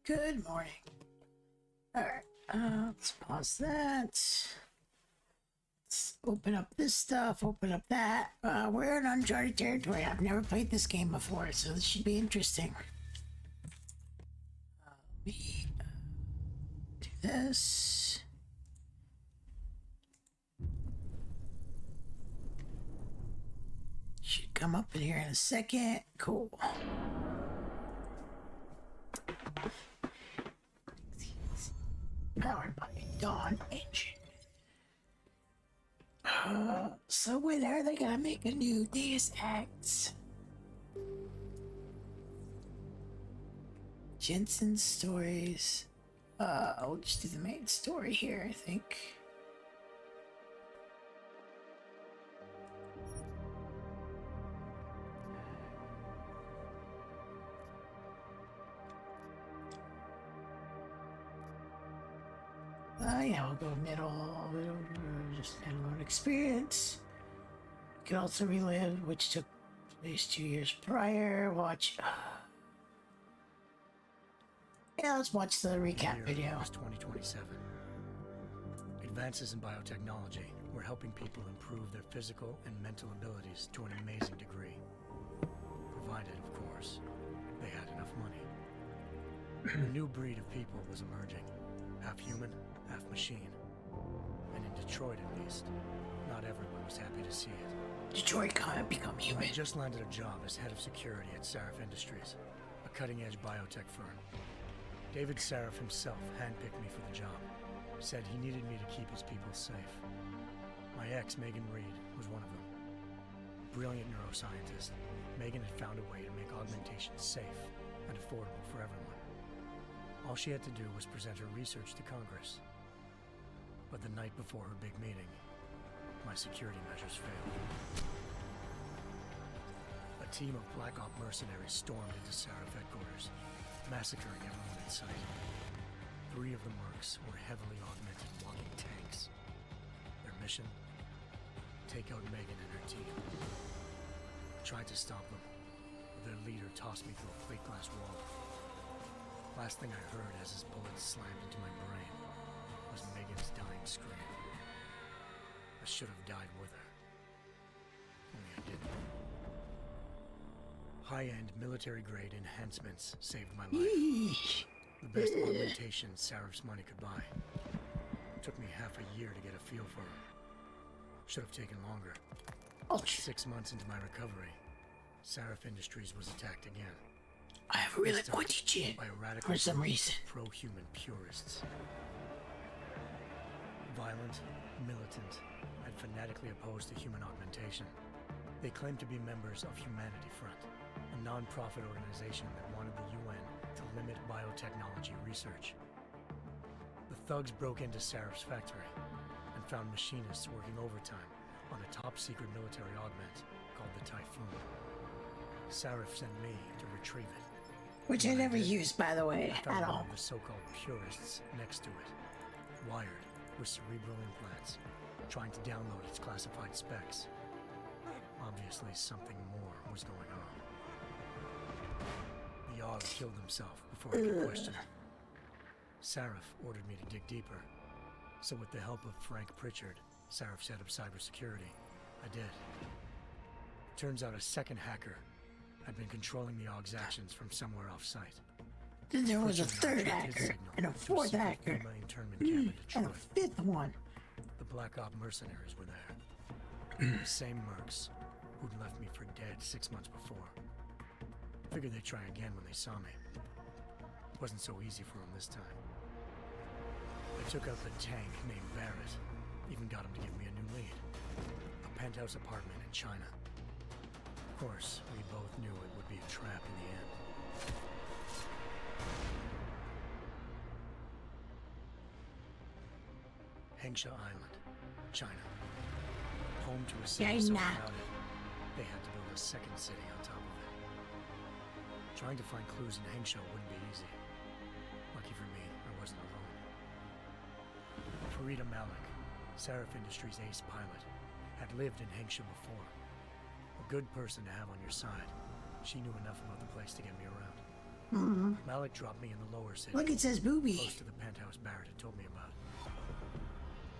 Good morning. Alright, let's pause that. Let's open up this stuff, open up that. We're in uncharted territory. I've never played this game before, so this should be interesting. Let me do this. Should come up in here in a second. Cool. Powered by a Dawn engine. So when are they gonna make a new Deus Ex? Jensen's stories. I'll just do the main story here, I think. Yeah, we'll go middle, just standalone experience. You can also relive, which took place 2 years prior. Watch. Yeah, let's watch the recap video. 2027. Advances in biotechnology were helping people improve their physical and mental abilities to an amazing degree. Provided, of course, they had enough money. A new breed of people was emerging. Half human, half machine. And in Detroit, at least, not everyone was happy to see it. Detroit can't become human. I just landed a job as head of security at Sarif Industries, a cutting-edge biotech firm. David Sarif himself handpicked me for the job. Said he needed me to keep his people safe. My ex, Megan Reed, was one of them. Brilliant neuroscientist, Megan had found a way to make augmentation safe and affordable for everyone. All she had to do was present her research to Congress. But the night before her big meeting, my security measures failed. A team of Black Op mercenaries stormed into Sarif headquarters, massacring everyone in sight. 3 of the mercs were heavily augmented walking tanks. Their mission? Take out Megan and her team. I tried to stop them, but their leader tossed me through a plate glass wall. Last thing I heard as his bullets slammed into my brain was Megan's dying scream. I should have died with her. Only I didn't. High-end military-grade enhancements saved my life. The best augmentation Sarif's money could buy. Took me half a year to get a feel for her. Should have taken longer. 6 months into my recovery, Sarif Industries was attacked again. I have a really pointy chin for some reason. Pro-human purists. Violent, militant, and fanatically opposed to human augmentation. They claimed to be members of Humanity Front, a non-profit organization that wanted the UN to limit biotechnology research. The thugs broke into Sarif's factory and found machinists working overtime on a top-secret military augment called the Typhoon. Sarif sent me to retrieve it. Which I never used, by the way, at all. One of the so-called purists next to it, wired with cerebral implants, trying to download its classified specs. Obviously, something more was going on. The AUG killed himself before I could question it. Sarif ordered me to dig deeper, so with the help of Frank Pritchard, Sarif's head of cybersecurity, I did. Turns out a second hacker had been controlling the AUG's actions from somewhere off-site. Then there was a third hacker, and a fourth hacker, and a fifth one. The Black Op mercenaries were there. The same mercs who'd left me for dead 6 months before. Figured they'd try again when they saw me. Wasn't so easy for them this time. I took out the tank named Barrett. Even got him to give me a new lead. A penthouse apartment in China. Of course, we both knew it would be a trap in the end. Hengsha Island, China. Home to a city so crowded, they had to build a second city on top of it. Trying to find clues in Hengsha wouldn't be easy. Lucky for me, I wasn't alone. Farida Malik, Sarif Industries' ace pilot, had lived in Hengsha before. A good person to have on your side. She knew enough about the place to get me around. Malik dropped me in the lower city, Look, it says booby. close to the penthouse Barrett had told me about.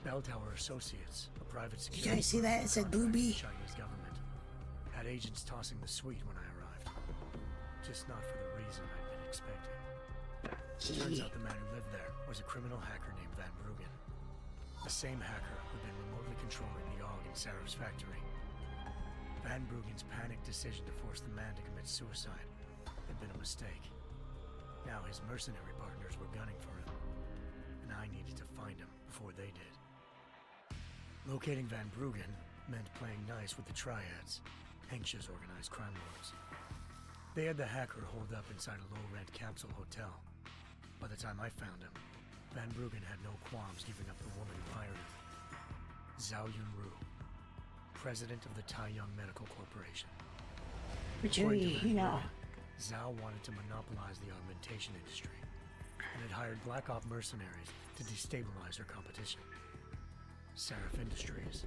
Bell Tower Associates, a private security guys see firm that? It said contracted with booby. the Chinese government, had agents tossing the suite when I arrived. Just not for the reason I'd been expecting. Turns out the man who lived there was a criminal hacker named Van Bruggen. The same hacker who'd been remotely controlling the AUG in Sarah's factory. Van Bruggen's panicked decision to force the man to commit suicide had been a mistake. Now his mercenary partners were gunning for him, and I needed to find him before they did. Locating Van Bruggen meant playing nice with the triads, Henksh's organized crime lords. They had the hacker holed up inside a low-rent capsule hotel. By the time I found him, Van Bruggen had no qualms giving up the woman who hired him. Zhao Yunru, president of the Taiyang Medical Corporation. But According to Van you know, Bruggen, Zhao wanted to monopolize the augmentation industry and had hired Black Op mercenaries to destabilize her competition. Seraph Industries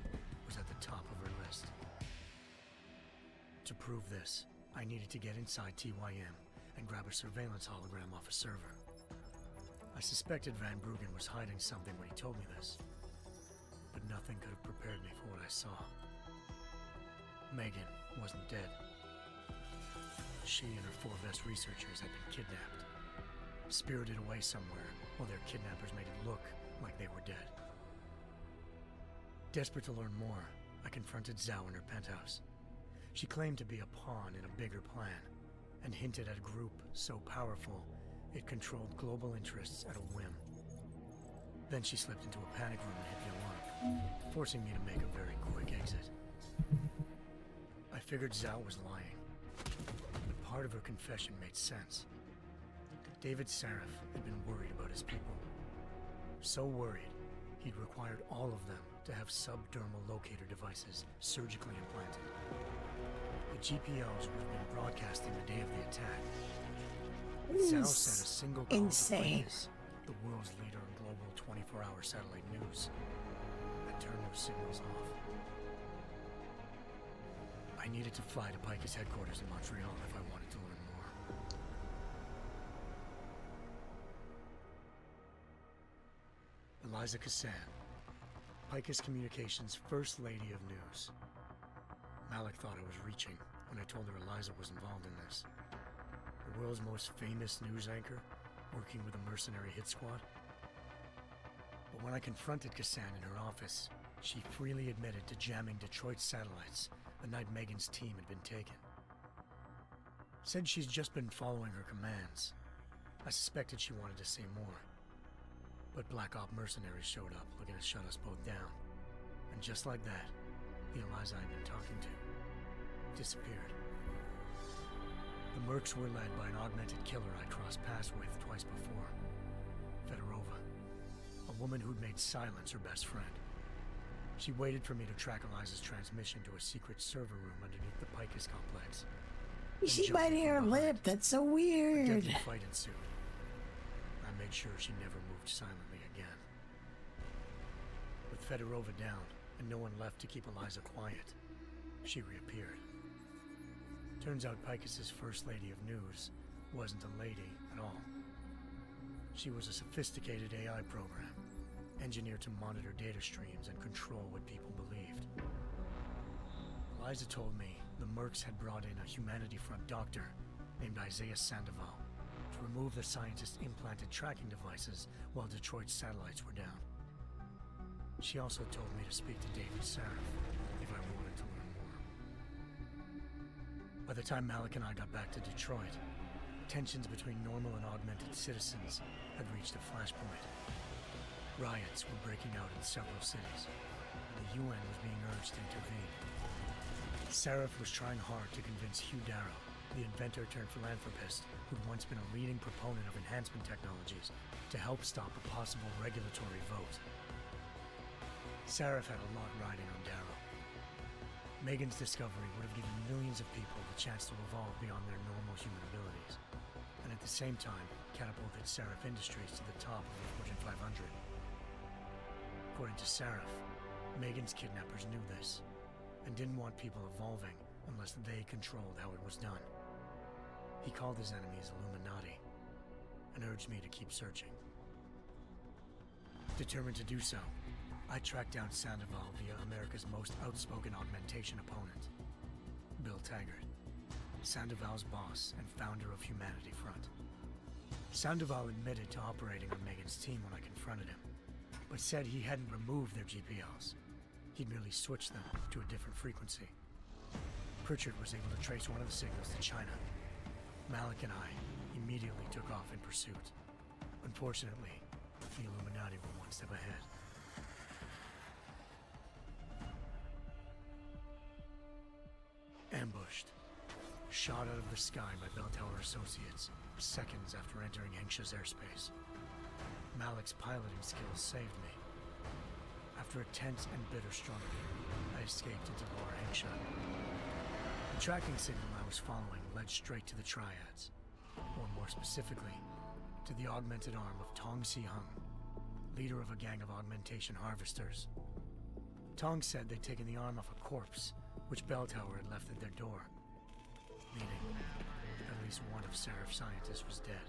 was at the top of her list. To prove this, I needed to get inside TYM and grab a surveillance hologram off a server. I suspected Van Bruggen was hiding something when he told me this, but nothing could have prepared me for what I saw. Megan wasn't dead. She and her 4 best researchers had been kidnapped, spirited away somewhere while their kidnappers made it look like they were dead. Desperate to learn more, I confronted Zhao in her penthouse. She claimed to be a pawn in a bigger plan, and hinted at a group so powerful it controlled global interests at a whim. Then she slipped into a panic room and hit the alarm, forcing me to make a very quick exit. I figured Zhao was lying, but part of her confession made sense. David Seraph had been worried about his people. So worried, he'd required all of them to have subdermal locator devices surgically implanted. The GPOs would have been broadcasting the day of the attack. Zhao sent a single call insane. to Picus, the world's leader in global 24-hour satellite news, and turned those signals off. I needed to fly to Picus headquarters in Montreal if I wanted to learn more. Eliza Cassan, Picus Communications' First Lady of News. Malik thought I was reaching when I told her Eliza was involved in this. The world's most famous news anchor, working with a mercenary hit squad. But when I confronted Cassan in her office, she freely admitted to jamming Detroit's satellites the night Megan's team had been taken. Said she's just been following her commands. I suspected she wanted to say more. But Black Op mercenaries showed up looking to shut us both down. And just like that, the Eliza I'd been talking to disappeared. The Mercs were led by an augmented killer I crossed paths with twice before, Fedorova, a woman who'd made silence her best friend. She waited for me to track Eliza's transmission to a secret server room underneath the Picus complex. She biting her lip. That's so A weird. deadly fight ensued. I made sure she never moved silently again. With Fedorova down and no one left to keep Eliza quiet, she reappeared. Turns out Picus's First Lady of News wasn't a lady at all. She was a sophisticated AI program, engineered to monitor data streams and control what people believed. Eliza told me the Mercs had brought in a Humanity Front doctor named Isaiah Sandoval to remove the scientist's implanted tracking devices while Detroit's satellites were down. She also told me to speak to David Seraph if I wanted to learn more. By the time Malik and I got back to Detroit, tensions between normal and augmented citizens had reached a flashpoint. Riots were breaking out in several cities, and the UN was being urged to intervene. Seraph was trying hard to convince Hugh Darrow, the inventor-turned-philanthropist who'd once been a leading proponent of enhancement technologies, to help stop a possible regulatory vote. Seraph had a lot riding on Darrow. Megan's discovery would have given millions of people the chance to evolve beyond their normal human abilities, and at the same time catapulted Seraph Industries to the top of the Fortune 500. According to Seraph, Megan's kidnappers knew this, and didn't want people evolving unless they controlled how it was done. He called his enemies Illuminati and urged me to keep searching. Determined to do so, I tracked down Sandoval via America's most outspoken augmentation opponent, Bill Taggart, Sandoval's boss and founder of Humanity Front. Sandoval admitted to operating on Megan's team when I confronted him, but said he hadn't removed their GPLs. He'd merely switched them to a different frequency. Pritchard was able to trace one of the signals to China. Malik and I immediately took off in pursuit. Unfortunately, the Illuminati were one step ahead. Ambushed. Shot out of the sky by Bell Tower Associates seconds after entering Hengsha's airspace. Malik's piloting skills saved me. After a tense and bitter struggle, I escaped into Lower Hengsha. The tracking signal I was following led straight to the Triads, or more specifically, to the augmented arm of Tong Si-hung, leader of a gang of augmentation harvesters. Tong said they'd taken the arm off a corpse, which Bell Tower had left at their door, meaning at least one of Seraph's scientists was dead.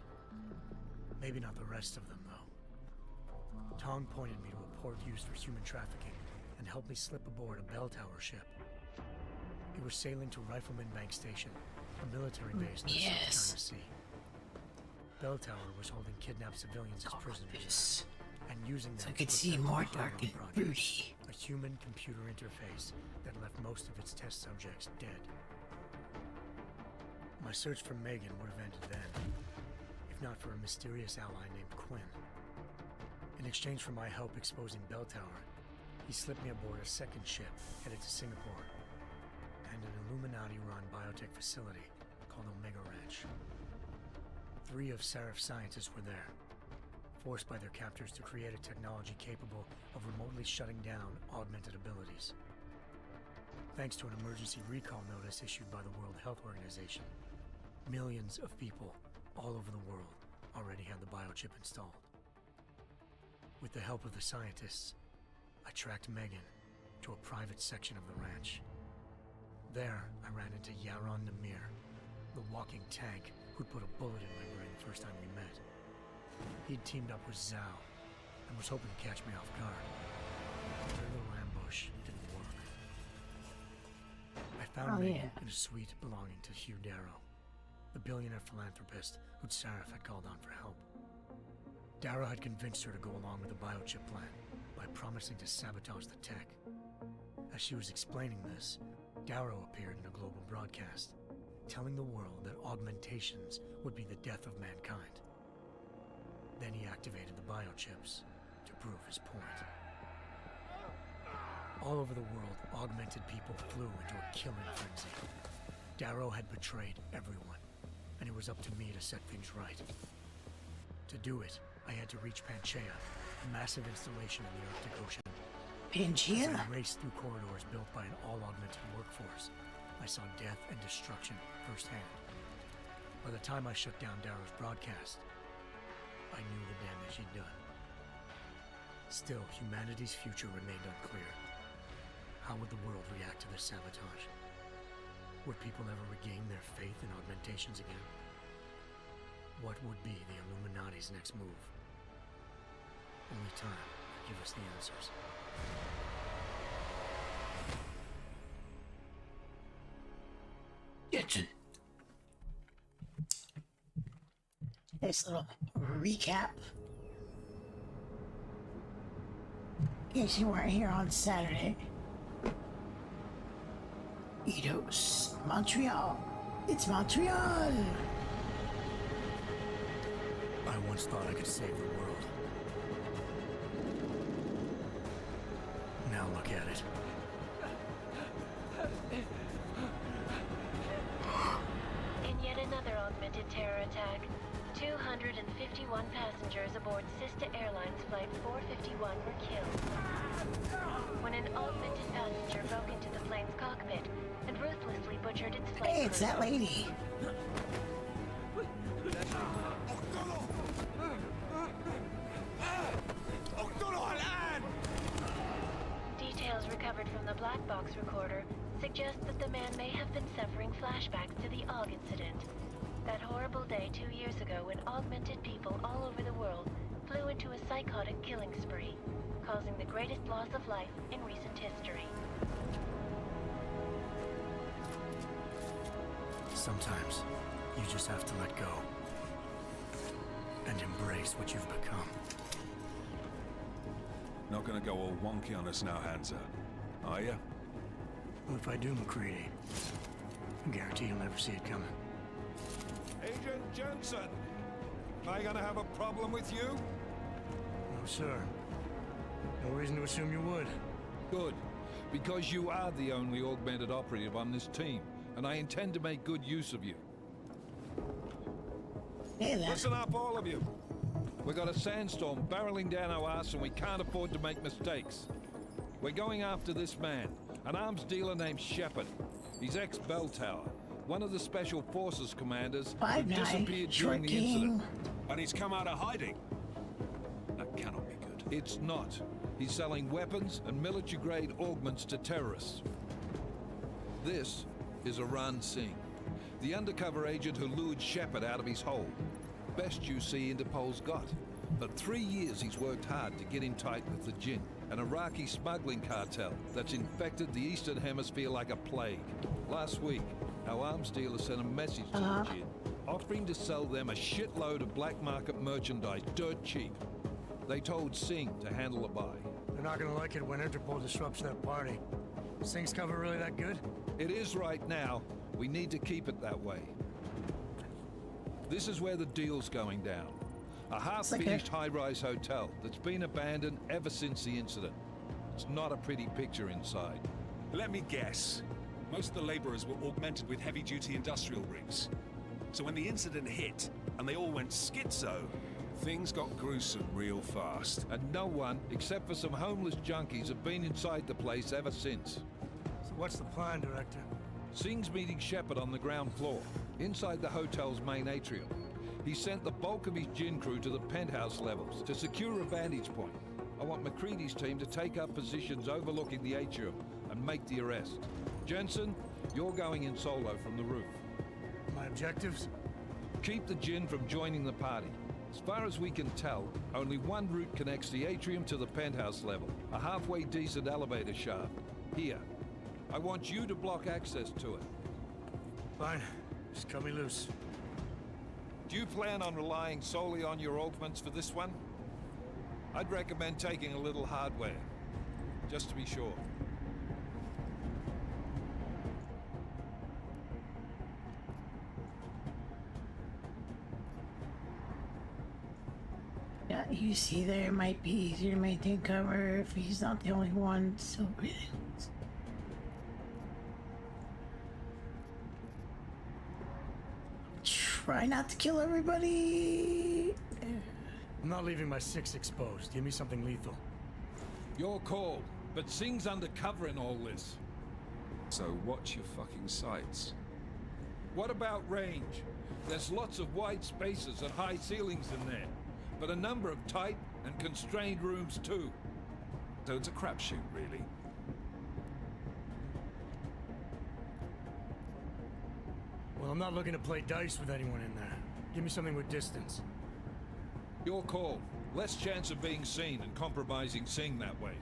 Maybe not the rest of them, though. Tong pointed me to a port used for human trafficking and helped me slip aboard a Bell Tower ship. It was sailing to Rifleman Bank Station, a military base in the South China Sea. Bell Tower was holding kidnapped civilians as prisoners and using them so I could see more dark and broody. A human-computer interface that left most of its test subjects dead. My search for Megan would have ended then, if not for a mysterious ally named Quinn. In exchange for my help exposing Bell Tower, he slipped me aboard a second ship headed to Singapore and an Illuminati-run biotech facility called Omega Ranch. 3 of Seraph's scientists were there, forced by their captors to create a technology capable of remotely shutting down augmented abilities. Thanks to an emergency recall notice issued by the World Health Organization, millions of people all over the world already had the biochip installed. With the help of the scientists, I tracked Megan to a private section of the ranch. There, I ran into Yaron Namir, the walking tank who'd put a bullet in my brain the first time we met. He'd teamed up with Zhao and was hoping to catch me off guard. Their little ambush didn't work. I found Megan in a suite belonging to Hugh Darrow, the billionaire philanthropist who'd Saraf had called on for help. Darrow had convinced her to go along with the biochip plan by promising to sabotage the tech. As she was explaining this, Darrow appeared in a global broadcast, telling the world that augmentations would be the death of mankind. Then he activated the biochips to prove his point. All over the world, augmented people flew into a killing frenzy. Darrow had betrayed everyone, and it was up to me to set things right. To do it, I had to reach Panchaea, a massive installation in the Arctic Ocean. Panchaea? As I raced through corridors built by an all-augmented workforce, I saw death and destruction firsthand. By the time I shut down Darrow's broadcast, I knew the damage he'd done. Still, humanity's future remained unclear. How would the world react to this sabotage? Would people ever regain their faith in augmentations again? What would be the Illuminati's next move? Only time could give us the answers. It's a nice little recap. In case you weren't here on Saturday. Eidos, Montreal. It's Montreal! I once thought I could save the world. Now look at it. In yet another augmented terror attack, 251 passengers aboard Sister Airlines Flight 451 were killed. When an augmented passenger broke into the plane's cockpit and ruthlessly butchered its flight Hey, it's crew. that lady. Details recovered from the black box recorder suggest that the man may have been suffering flashbacks to the AUG incident, That horrible day 2 years ago when augmented people all over the world flew into a psychotic killing spree, causing the greatest loss of life in recent history. Sometimes, you just have to let go. And embrace what you've become. Not gonna go all wonky on us now, Hansa, are ya? Well, if I do, McCready, I guarantee you'll never see it coming. Agent Jensen! Am I gonna have a problem with you? No, sir. No reason to assume you would. Good, because you are the only augmented operative on this team, and I intend to make good use of you. Hey there. Listen up, all of you. We got a sandstorm barreling down our ass and we can't afford to make mistakes. We're going after this man, an arms dealer named Shepard. He's ex-Bell Tower, one of the Special Forces commanders who 5'9", disappeared short during the king. incident. And he's come out of hiding. That cannot be good. It's not. He's selling weapons and military-grade augments to terrorists. This is Aran Singh, the undercover agent who lured Shepard out of his hole. Best you see Interpol's got. For 3 years he's worked hard to get in tight with the Jinn, an Iraqi smuggling cartel that's infected the Eastern Hemisphere like a plague. Last week, our arms dealer sent a message to the Jinn, offering to sell them a shitload of black market merchandise dirt cheap. They told Singh to handle the buy. They're not gonna like it when Interpol disrupts their party. Singh's cover really that good? It is right now. We need to keep it that way. This is where the deal's going down. A half-finished high-rise hotel that's been abandoned ever since the incident. It's not a pretty picture inside. Let me guess. Most of the laborers were augmented with heavy-duty industrial rigs. So when the incident hit, and they all went schizo, things got gruesome real fast. And no one, except for some homeless junkies, have been inside the place ever since. So what's the plan, Director? Singh's meeting Shepard on the ground floor, inside the hotel's main atrium. He sent the bulk of his Jinn crew to the penthouse levels to secure a vantage point. I want McCready's team to take up positions overlooking the atrium and make the arrest. Jensen, you're going in solo from the roof. My objectives? Keep the Jinn from joining the party. As far as we can tell, only one route connects the atrium to the penthouse level, a halfway decent elevator shaft. Here. I want you to block access to it. Fine. Just cut me loose. Do you plan on relying solely on your augments for this one? I'd recommend taking a little hardware, just to be sure. Yeah, you see there, it might be easier to maintain cover if he's not the only one still breathing. Try not to kill everybody. I'm not leaving my 6 exposed. Give me something lethal. Your call, but Singh's undercover in all this. So watch your fucking sights. What about range? There's lots of wide spaces and high ceilings in there, but a number of tight and constrained rooms too. So it's a crapshoot, really. Well, I'm not looking to play dice with anyone in there. Give me something with distance. Your call. Less chance of being seen and compromising Singh that way.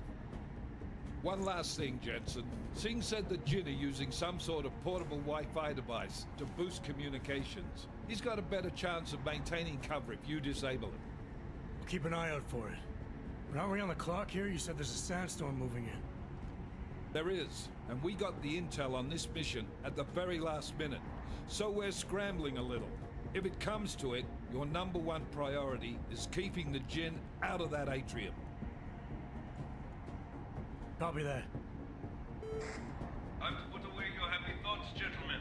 One last thing, Jensen. Singh said the Jinn are using some sort of portable Wi-Fi device to boost communications. He's got a better chance of maintaining cover if you disable it. We'll keep an eye out for it. But aren't we on the clock here? You said there's a sandstorm moving in. There is, and we got the intel on this mission at the very last minute. So we're scrambling a little. If it comes to it, your #1 priority is keeping the Jinn out of that atrium. Copy that. Time to put away your happy thoughts, gentlemen.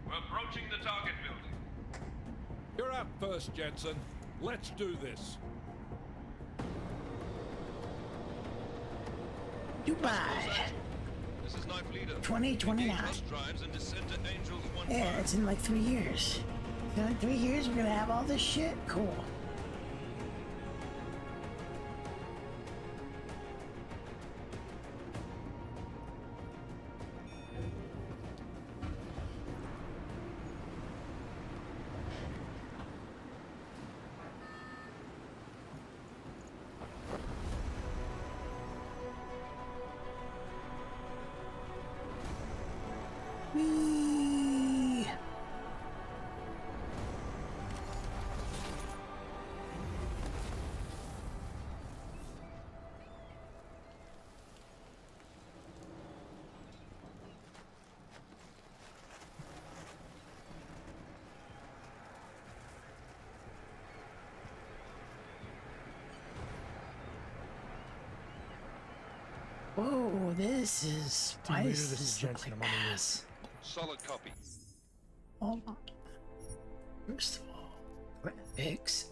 We're approaching the target building. You're up first, Jensen. Let's do this. Dubai, This is Knife Leader. 2029. Engage bus drives and descend to Angels 1-5. Yeah, it's in like 3 years. In like 3 years, we're gonna have all this shit. Cool. Whoa, this is... Team Why leader, does this is this look Jensen. like I'm on the roof. mass? Solid copy. Hold on. First of all, graphics.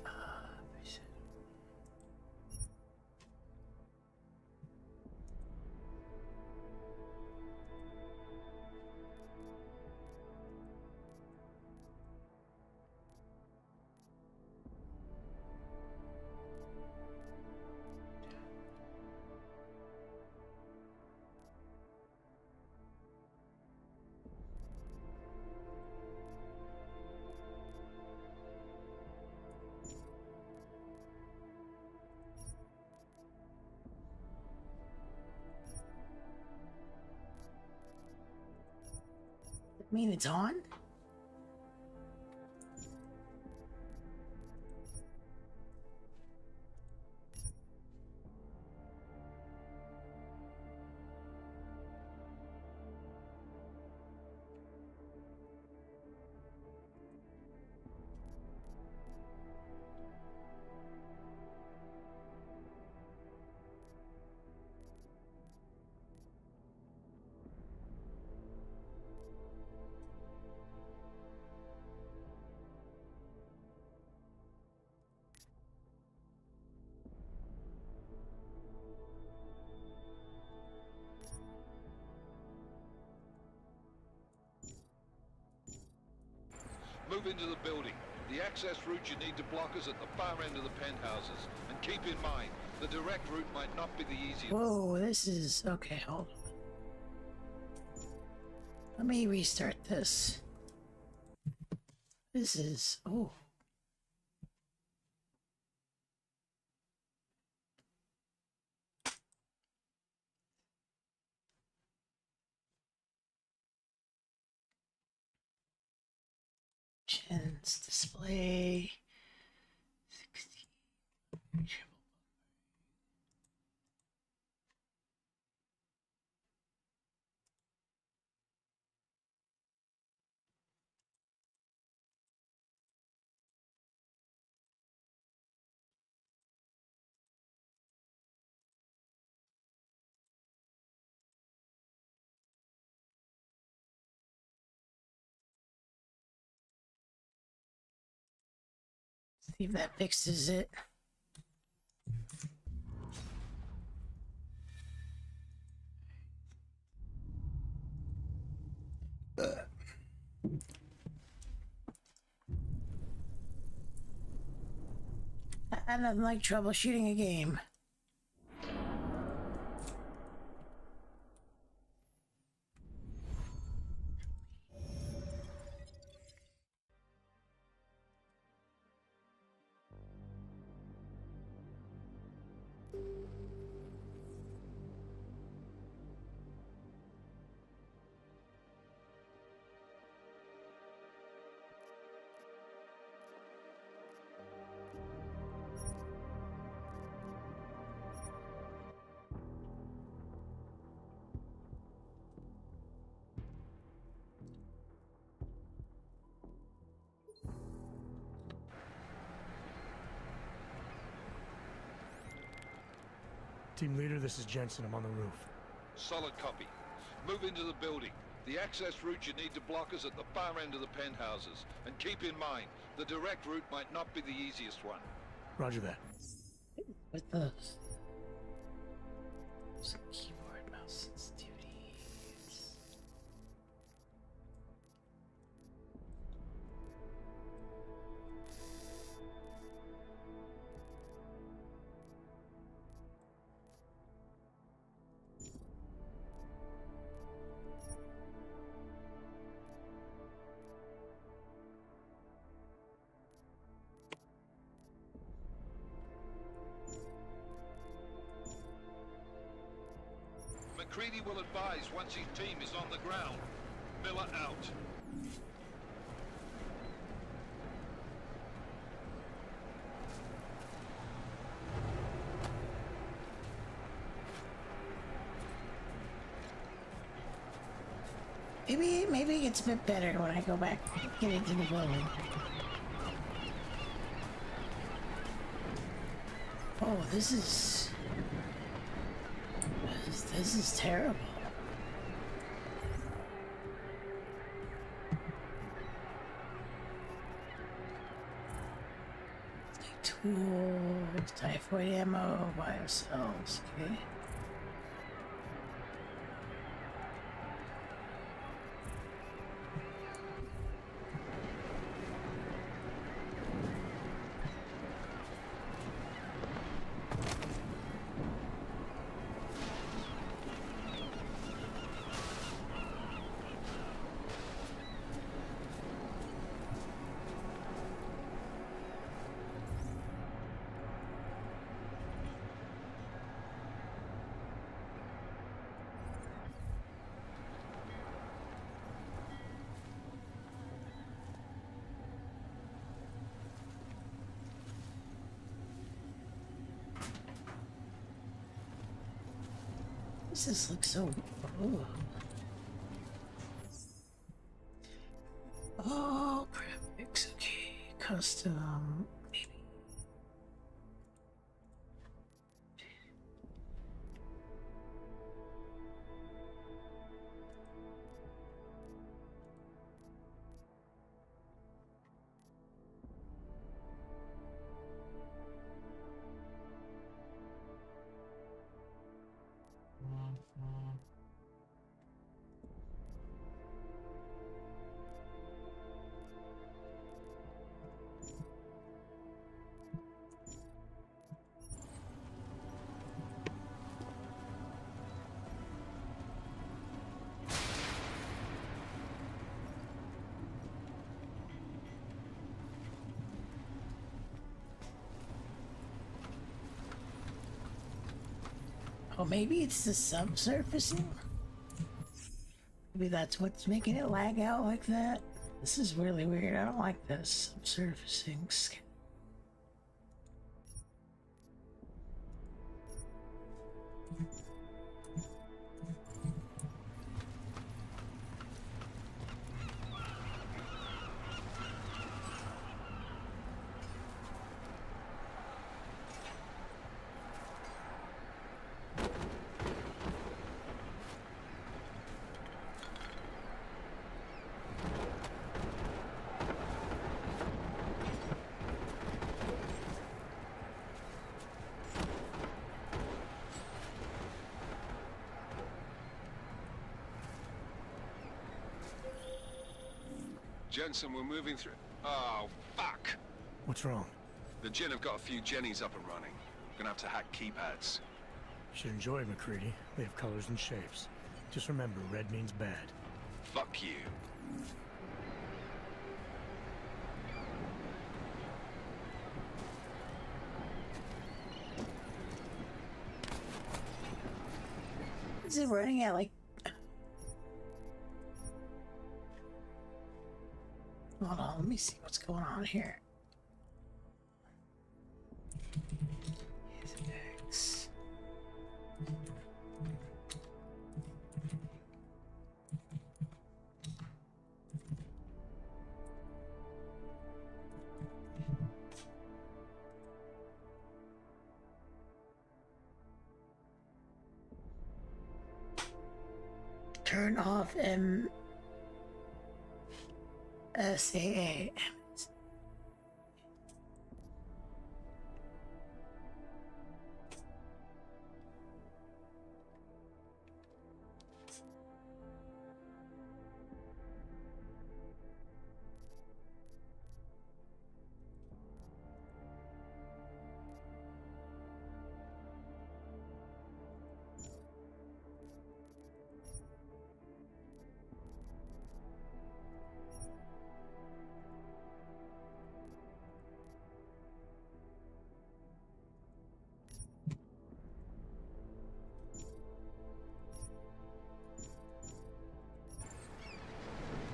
I mean, it's on? Move into the building. The access route you need to block is at the far end of the penthouses. And keep in mind, the direct route might not be the easiest. Whoa, this is... Okay, hold on. Let me restart this. This is... Oh. Chins, display... 16... See if that fixes it. I don't like troubleshooting a game. Team leader, this is Jensen. I'm on the roof. Solid copy. Move into the building. The access route you need to block is at the far end of the penthouses. And keep in mind, the direct route might not be the easiest one. Roger that. With those. Some keyboard mouse sensitivity. McCready will advise once his team is on the ground. Miller out. Maybe it gets a bit better when I go back get into the building. Oh, this is This is terrible. Tools, typhoid ammo, biocells, okay. This looks so. Ooh. Oh, graphics. Okay, custom. Maybe. Oh, maybe it's the subsurfacing? Maybe that's what's making it lag out like that? This is really weird. I don't like this subsurfacing. Jensen, we're moving through. Oh, fuck! What's wrong? The Jinn have got a few Jennies up and running. Gonna have to hack keypads. Should enjoy it, McCready. They have colors and shapes. Just remember, red means bad. Fuck you. Is it running at like... Hold on, let me see what's going on here. X. Turn off SAA.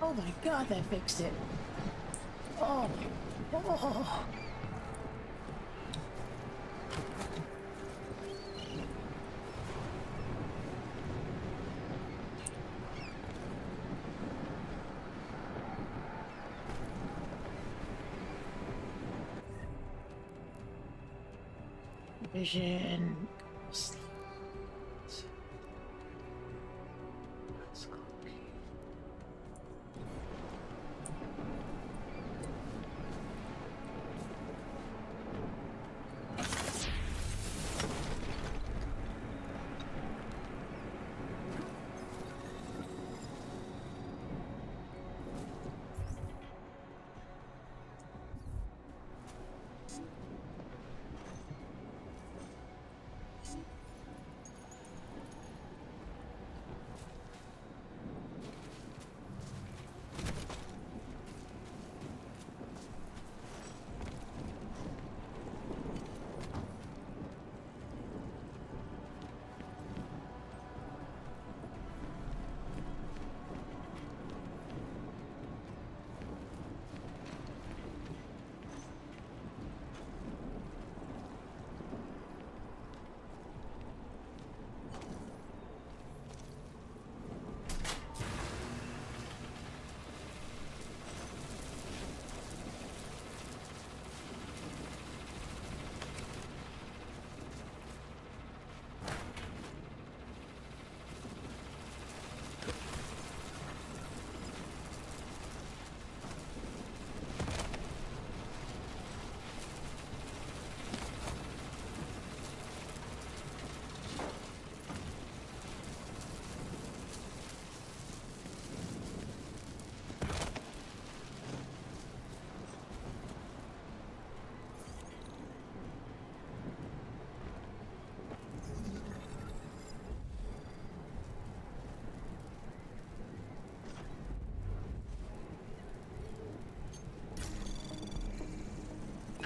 Oh my god, that fixed it. Oh. Oh. Vision.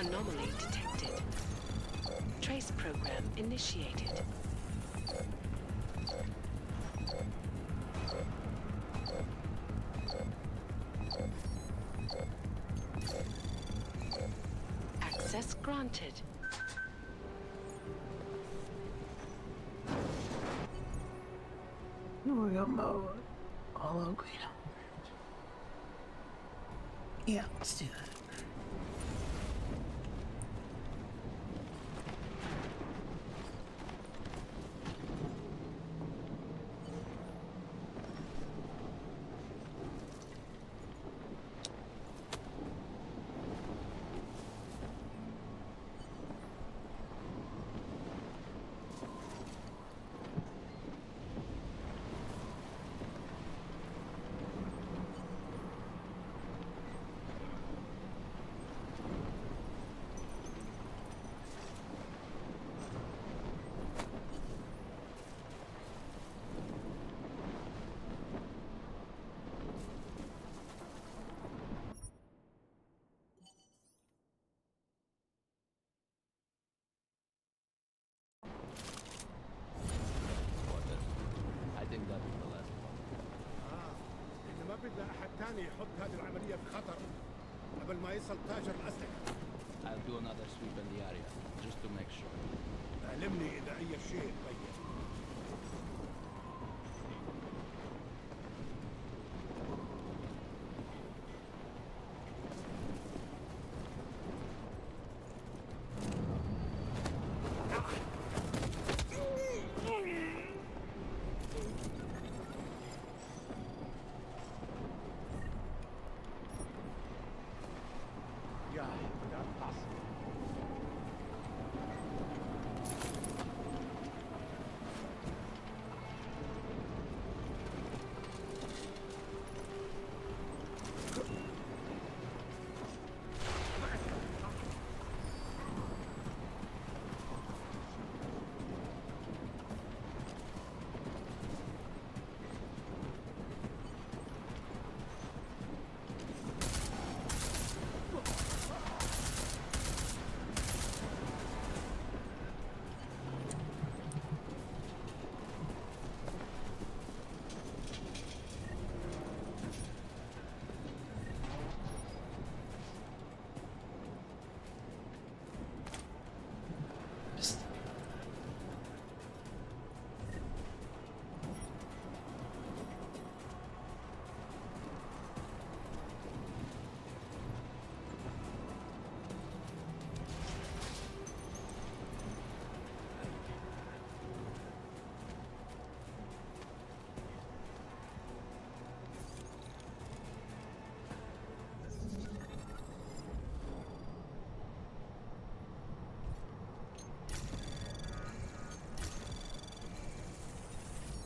Anomaly detected. Trace program initiated. Access granted. Real mode. All green. Yeah, let's do that. I think that is the last one. إذا ما بدنا أحد تاني يحط هذه العملية بخطر قبل ما يصل تاجر الأسلحة. I'll do another sweep in the area, just to make sure. علمني إذا أي شيء تغير. Yeah, that's possible.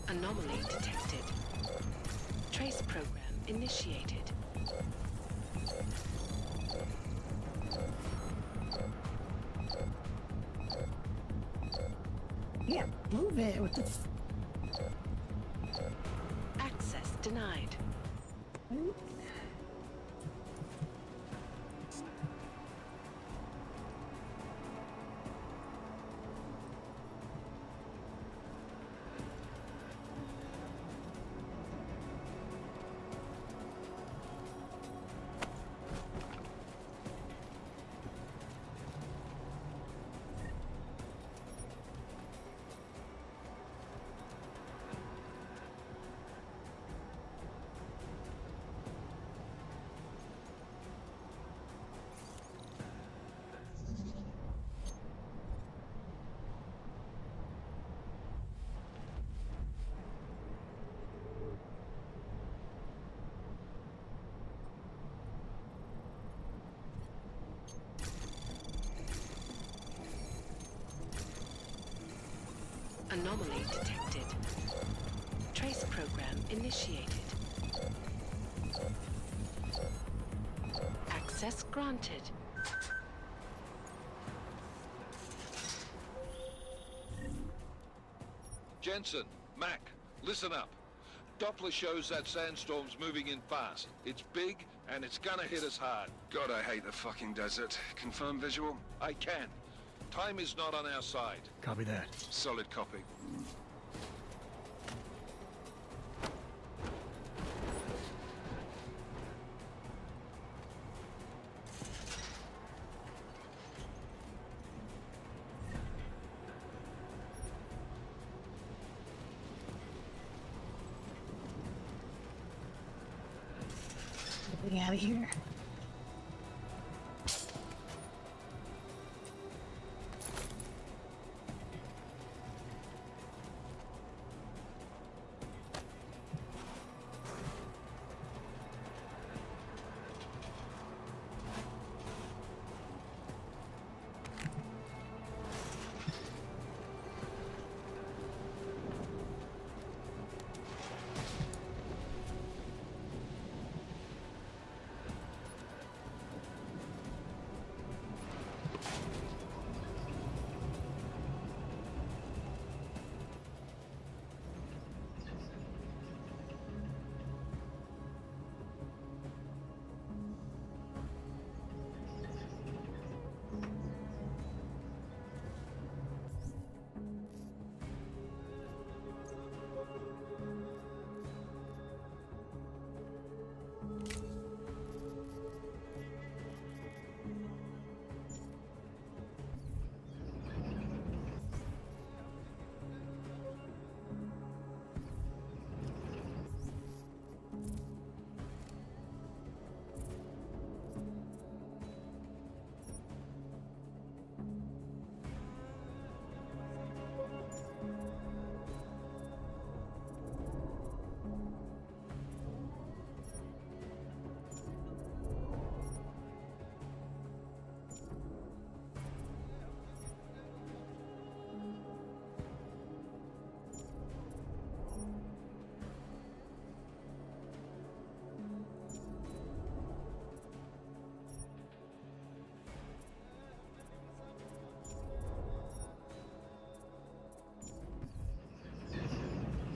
Anomaly detected. Trace program initiated. Yeah, move it. What the Access denied. Anomaly detected. Trace program initiated. Access granted. Jensen, Mac, listen up. Doppler shows that sandstorm's moving in fast. It's big, And it's gonna hit us hard. God, I hate the fucking desert. Confirm visual? I can. Time is not on our side. Copy that. Solid copy. Getting out of here.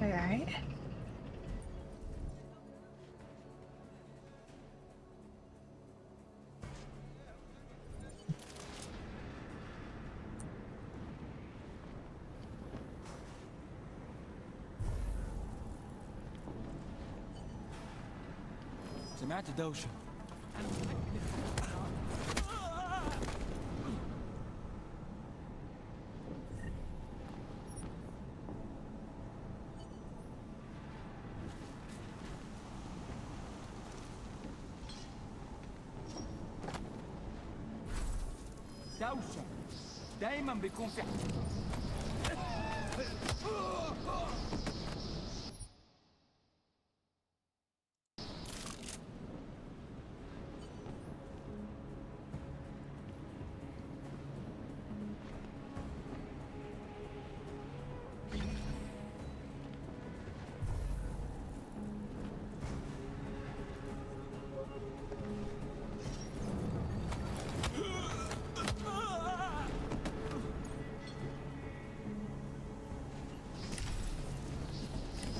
All right. سمعت دوشة. دوشة دايما بيكون في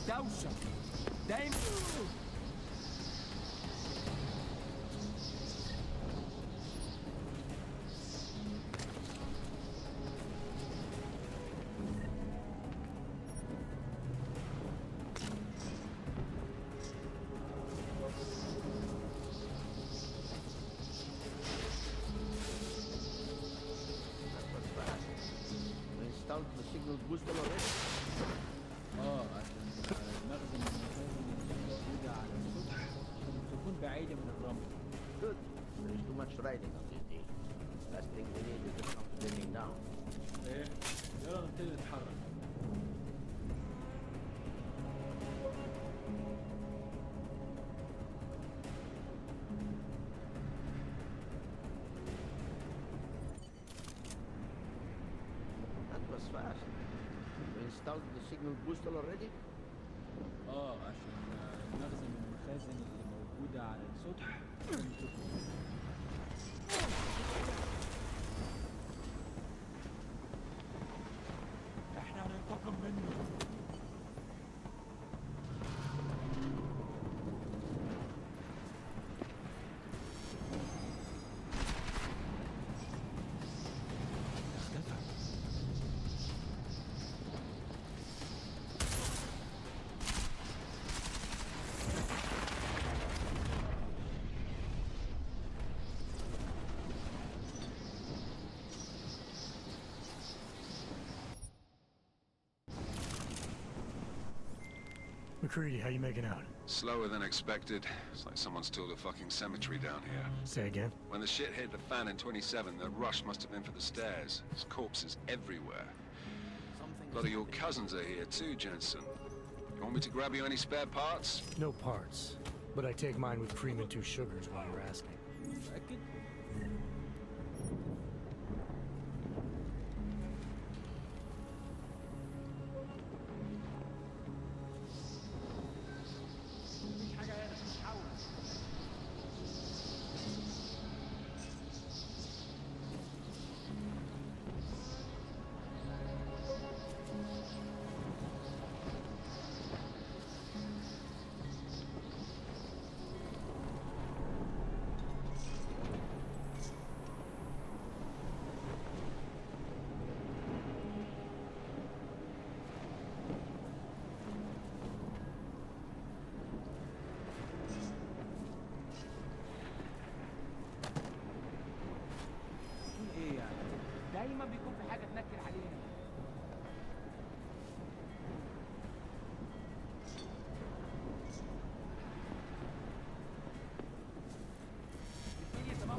دوشة دايما We installed the signal booster already? عشان المخزن الموجودة على السطح عشان تكون بعيدة من الرمل. Good. There is too much riding on this deal. Last thing we need is to come sitting down. ايه يلا نبتدي نتحرك. That was fast. We installed the signal booster already? عشان المخزن المخازن اللي موجودة على السطح عشان تكون احنا هننتقم منه. McCready, how you making out? Slower than expected. It's like someone's tilled a fucking cemetery down here. Say again? When the shit hit the fan in 27, the rush must have been for the stairs. There's corpses everywhere. A lot of your cousins are here too, Jensen. You want me to grab you any spare parts? No parts. But I take mine with cream and 2 sugars while you're asking. متأكد؟ ايه يعني؟ دايما بيكون في حاجة تنكر علينا. الدنيا تمام.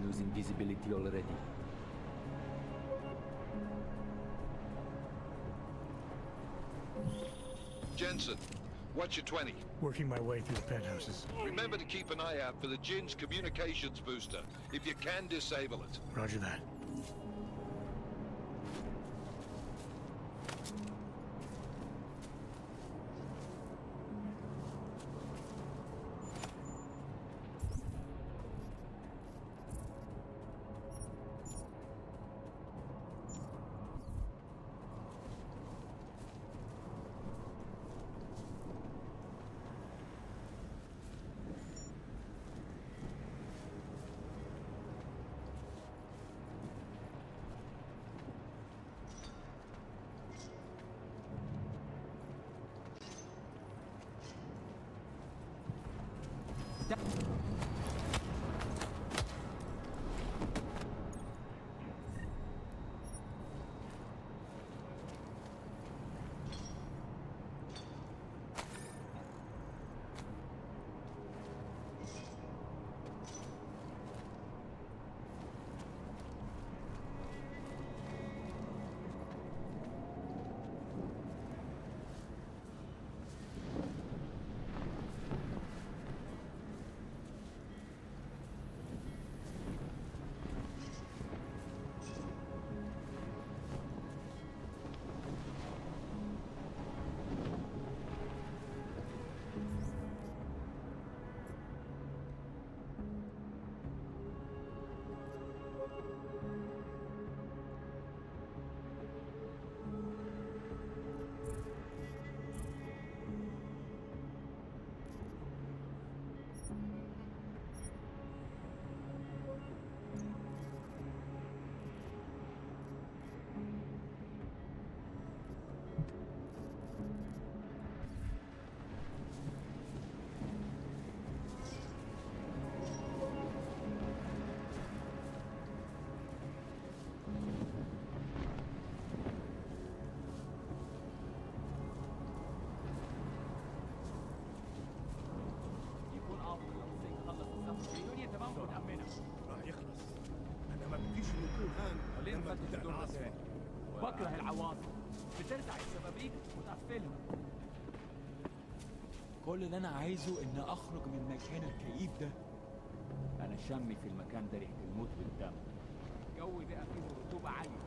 Losing visibility already. Jensen, watch your 20. Working my way through the penthouses. Remember to keep an eye out for the Jin's communications booster. If you can, disable it. Roger that. بكره العواصف، بترزع الشبابيك وتقفلها. كل اللي انا عايزه ان اخرج من المكان الكئيب ده. انا شمي في المكان ده ريحه الموت والدم. الجو بقى فيه رطوبه عاليه.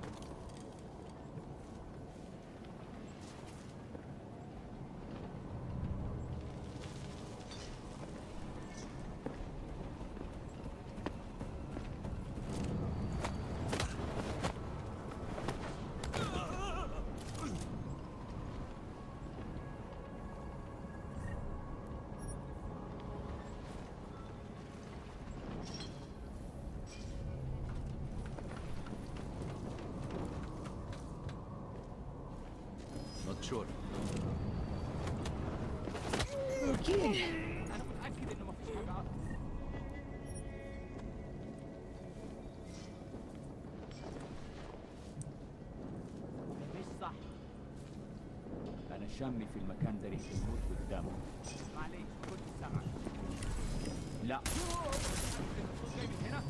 not sure. Okay. انا متاكد انه مفيش حاجه اصلا. مش صح. انا شامي في المكان ده ريحه الموت والدم. معليش ما كنتش سامعك. لا. الصوت جاي من هنا.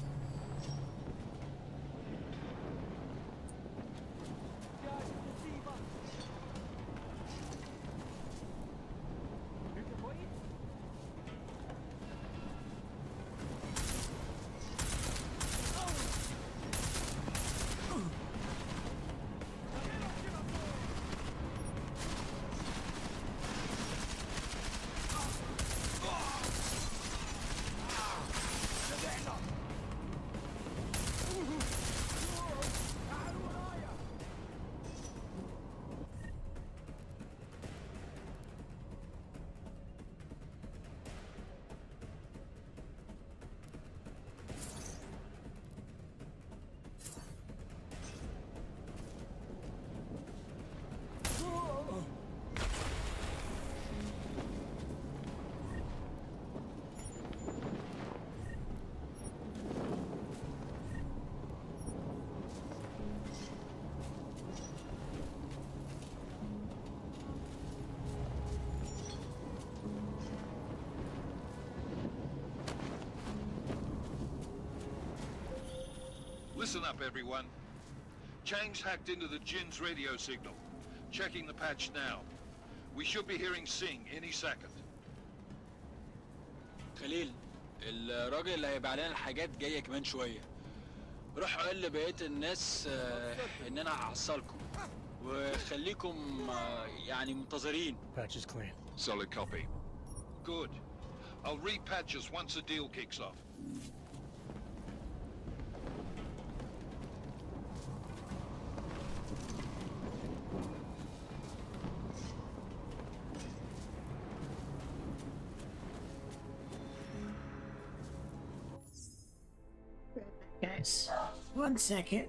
يا مصيبه. انت كويس؟ Listen up, everyone. Chang's hacked into the Jin's radio signal. Checking the patch now. We should be hearing Sing any second. خليل، الراجل اللي هيبقى علينا الحاجات جاية كمان شوية. روح قول لبقية الناس ان انا هحصلكم وخليكم يعني منتظرين. Patch is clean. Solid copy. Good. I'll repatch us once the deal kicks off. Guys, 1 second.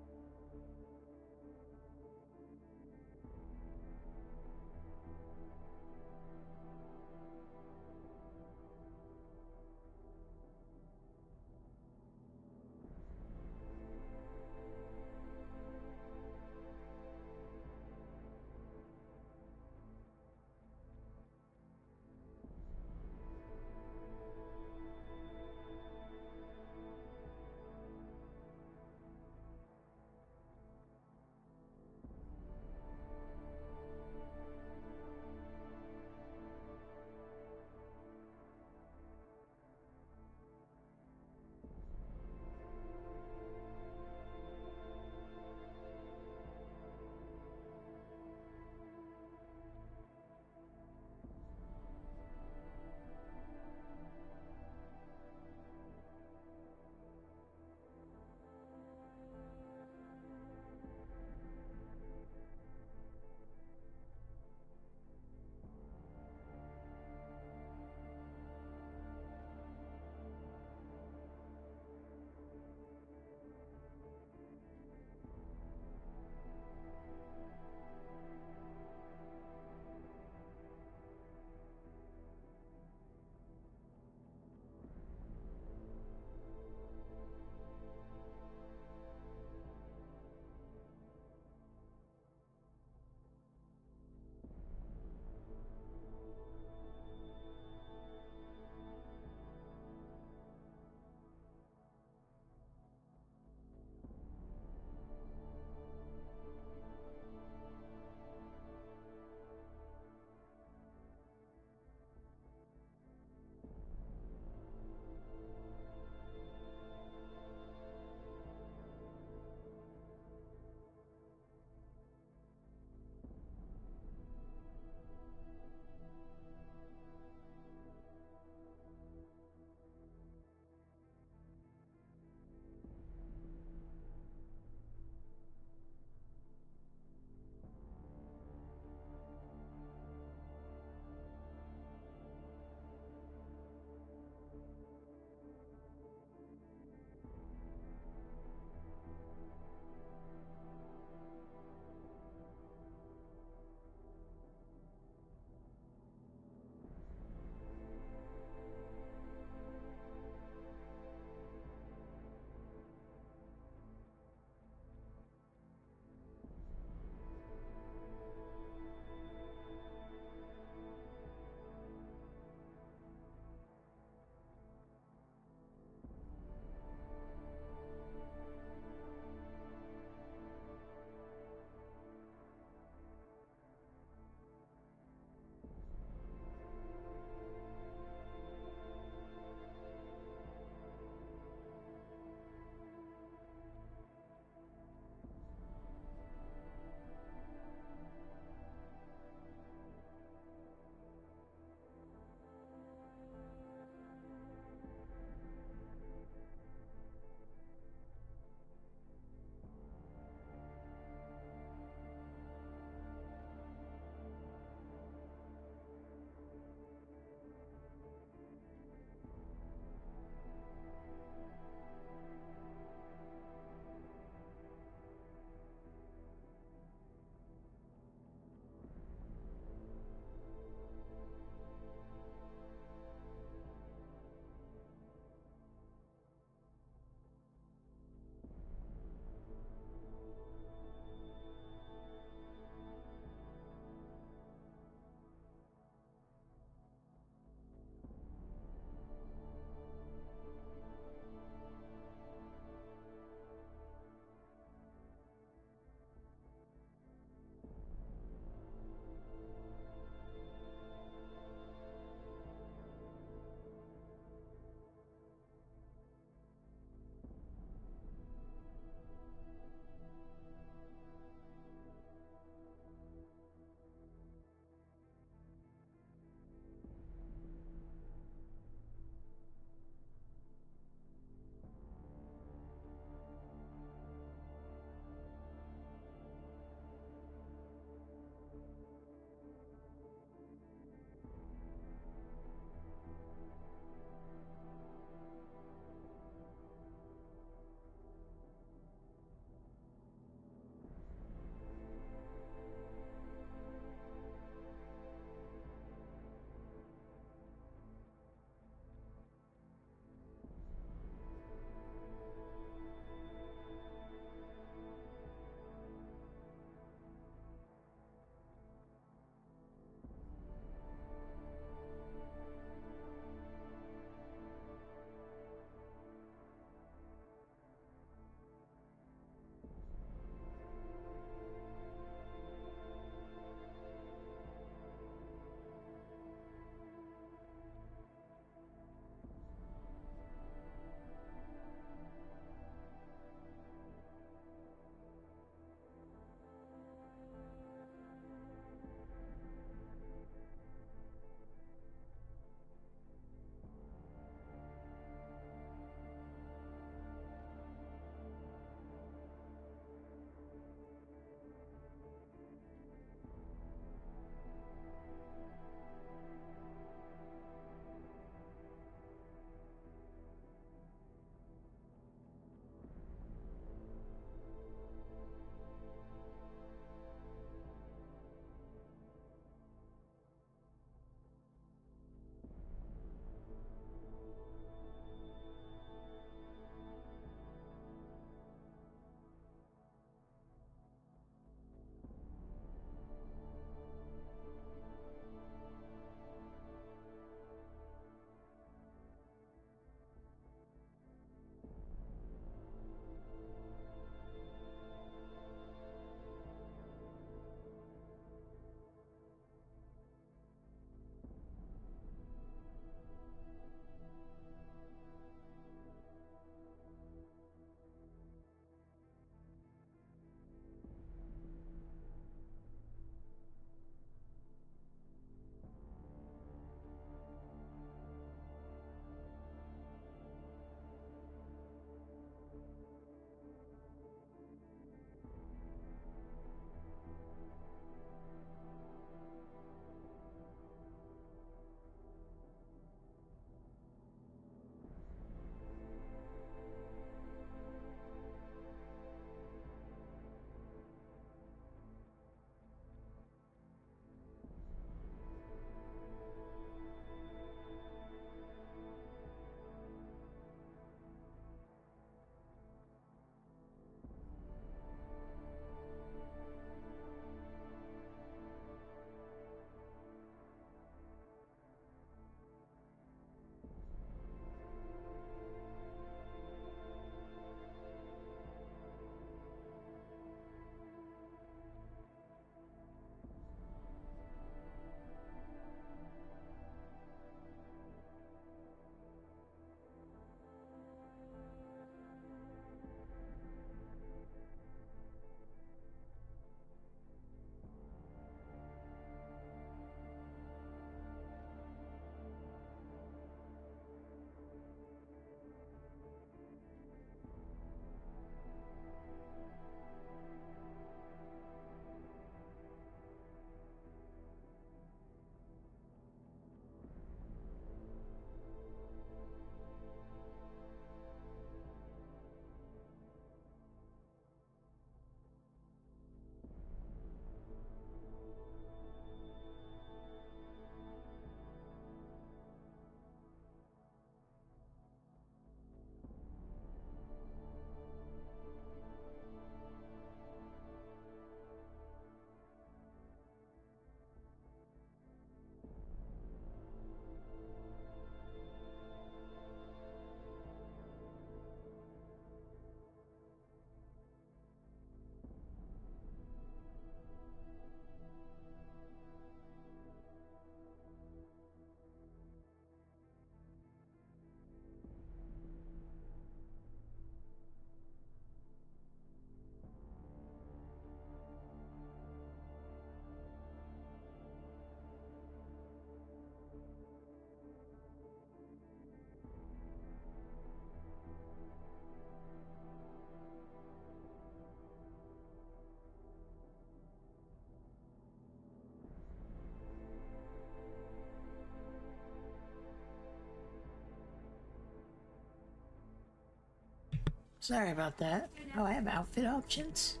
Sorry about that. Oh, I have outfit options.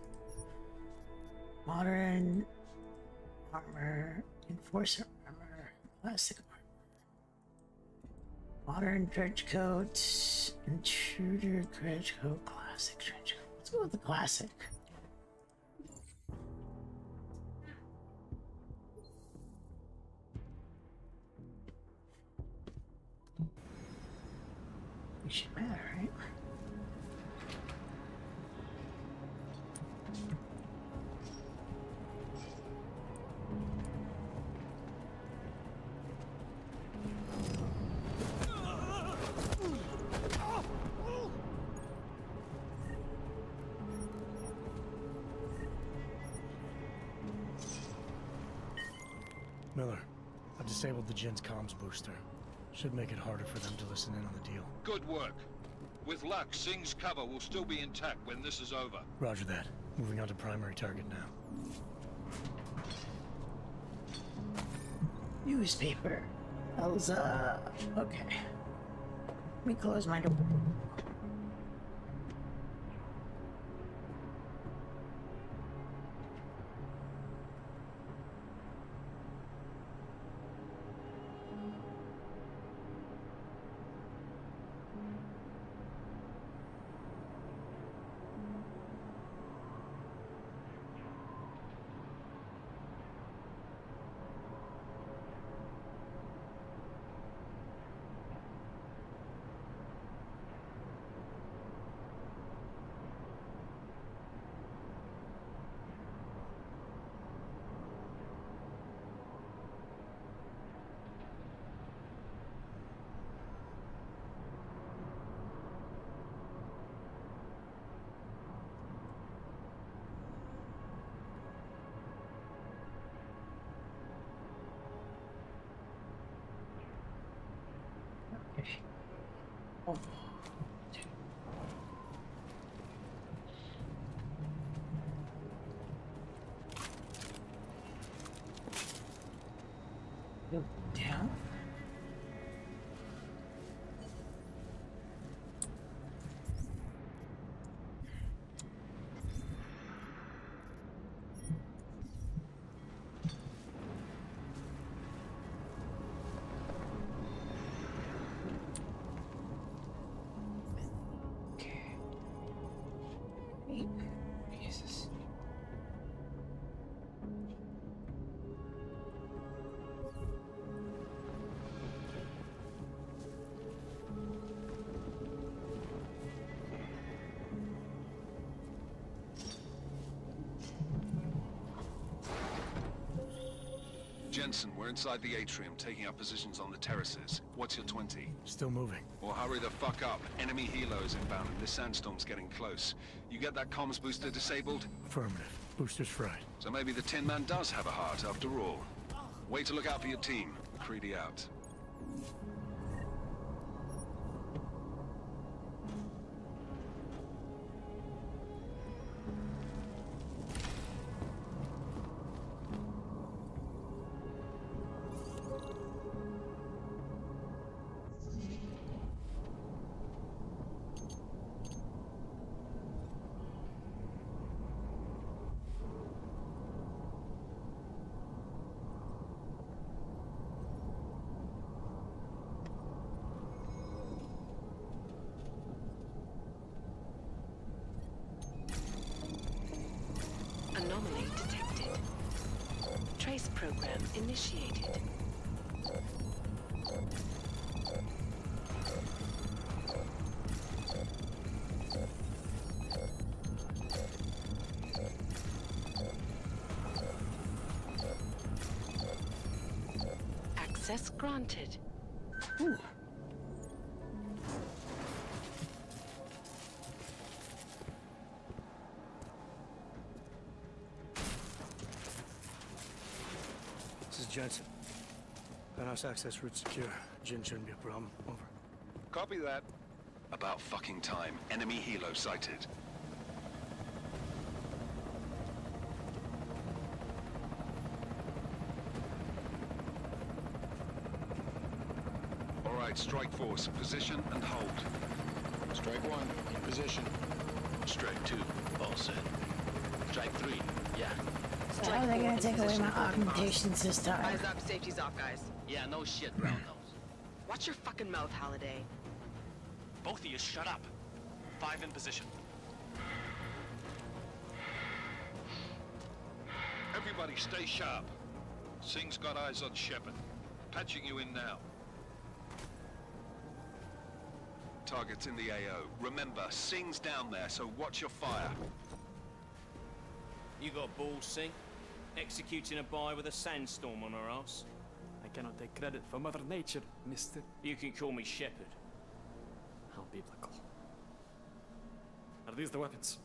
Modern armor, enforcer armor, classic armor, modern trench coat, intruder trench coat, classic trench coat. Let's go with the classic. It should matter, right? Miller, I've disabled the Jin's comms booster. Should make it harder for them to listen in on the deal. Good work. With luck, Singh's cover will still be intact when this is over. Roger that. Moving on to primary target now. Newspaper. Elza. Okay. Let me close my door. Oh. Go down. Jesus. Jensen, we're inside the atrium, taking up positions on the terraces. What's your 20? Still moving. Well, hurry the fuck up. Enemy helos inbound, and this sandstorm's getting close. You get that comms booster disabled? Affirmative. Booster's fried. So maybe the Tin Man does have a heart after all. Way to look out for your team. McCready out. Anomaly detected. Trace program initiated. Access granted. Ooh. This is Jensen. Penthouse access route secure. Jin shouldn't be a problem. Over. Copy that. About fucking time. Enemy helo sighted. All right, strike force. Position and hold. Strike one, in position. Strike 2, all set. Strike 3, yeah. So how are they gonna take away my augmentations this time? Eyes up, safety's off, guys. Yeah, no shit, brown nose. Watch your fucking mouth, Holiday. Both of you, shut up. 5 in position. Everybody stay sharp. Singh's got eyes on Shepard. Patching you in now. Target's in the AO. Remember, Singh's down there, so watch your fire. You got balls, Singh? Executing a buy with a sandstorm on our ass? I cannot take credit for Mother Nature, mister. You can call me Shepard. How biblical. Are these the weapons?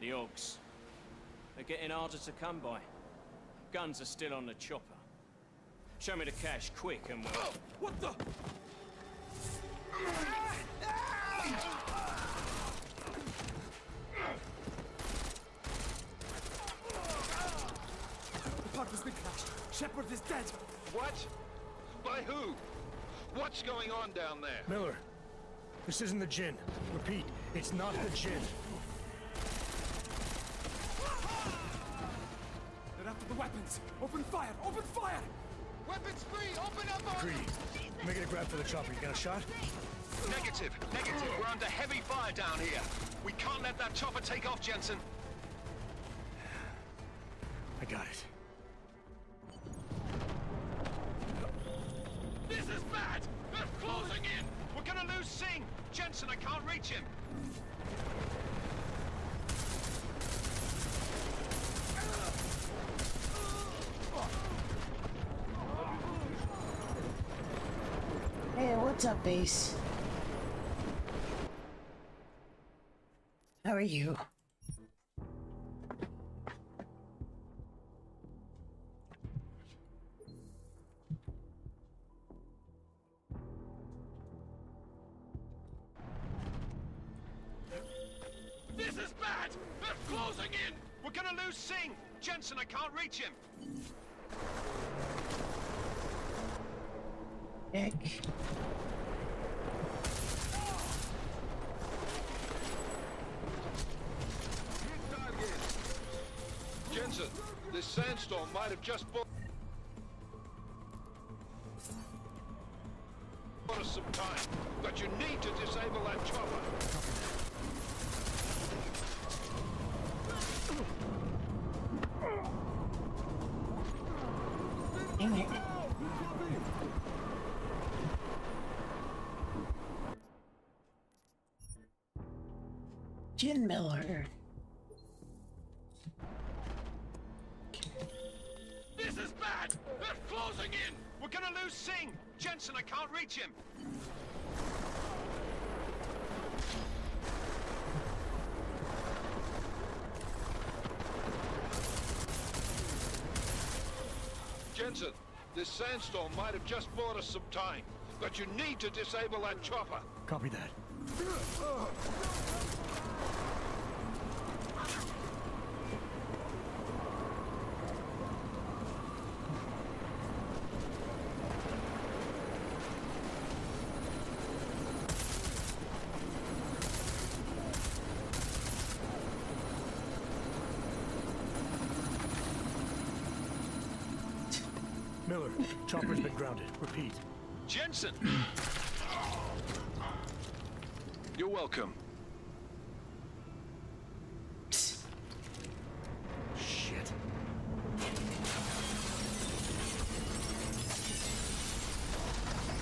The Ogs. They're getting harder to come by. Guns are still on the chopper. Show me the cash quick and we'll... Oh, what the? The part has been crashed. Shepard is dead. What? By who? What's going on down there? Miller, this isn't the Jinn. Repeat, it's not the Jinn. They're after the weapons. Open fire! Open fire! Weapons free! Open up on Greedy. Making a grab for the chopper. You got a shot? Negative. We're under heavy fire down here. We can't let that chopper take off, Jensen. I got it. This is bad! They're closing in! We're gonna lose Singh! Jensen, I can't reach him! Hey, what's up, Ace? How are you? This is bad! They're closing in! We're gonna lose Singh! Jensen, I can't reach him! Nick. Jensen, this sandstorm might have just bought us some time, but you need to disable that chopper. Dang it. Jin Miller. This is bad! They're closing in! We're gonna lose Singh! Jensen, I can't reach him! Jensen, this sandstorm might have just bought us some time, but you need to disable that chopper. Copy that. Miller, chopper's been grounded. Repeat. Jensen! You're welcome. Shit.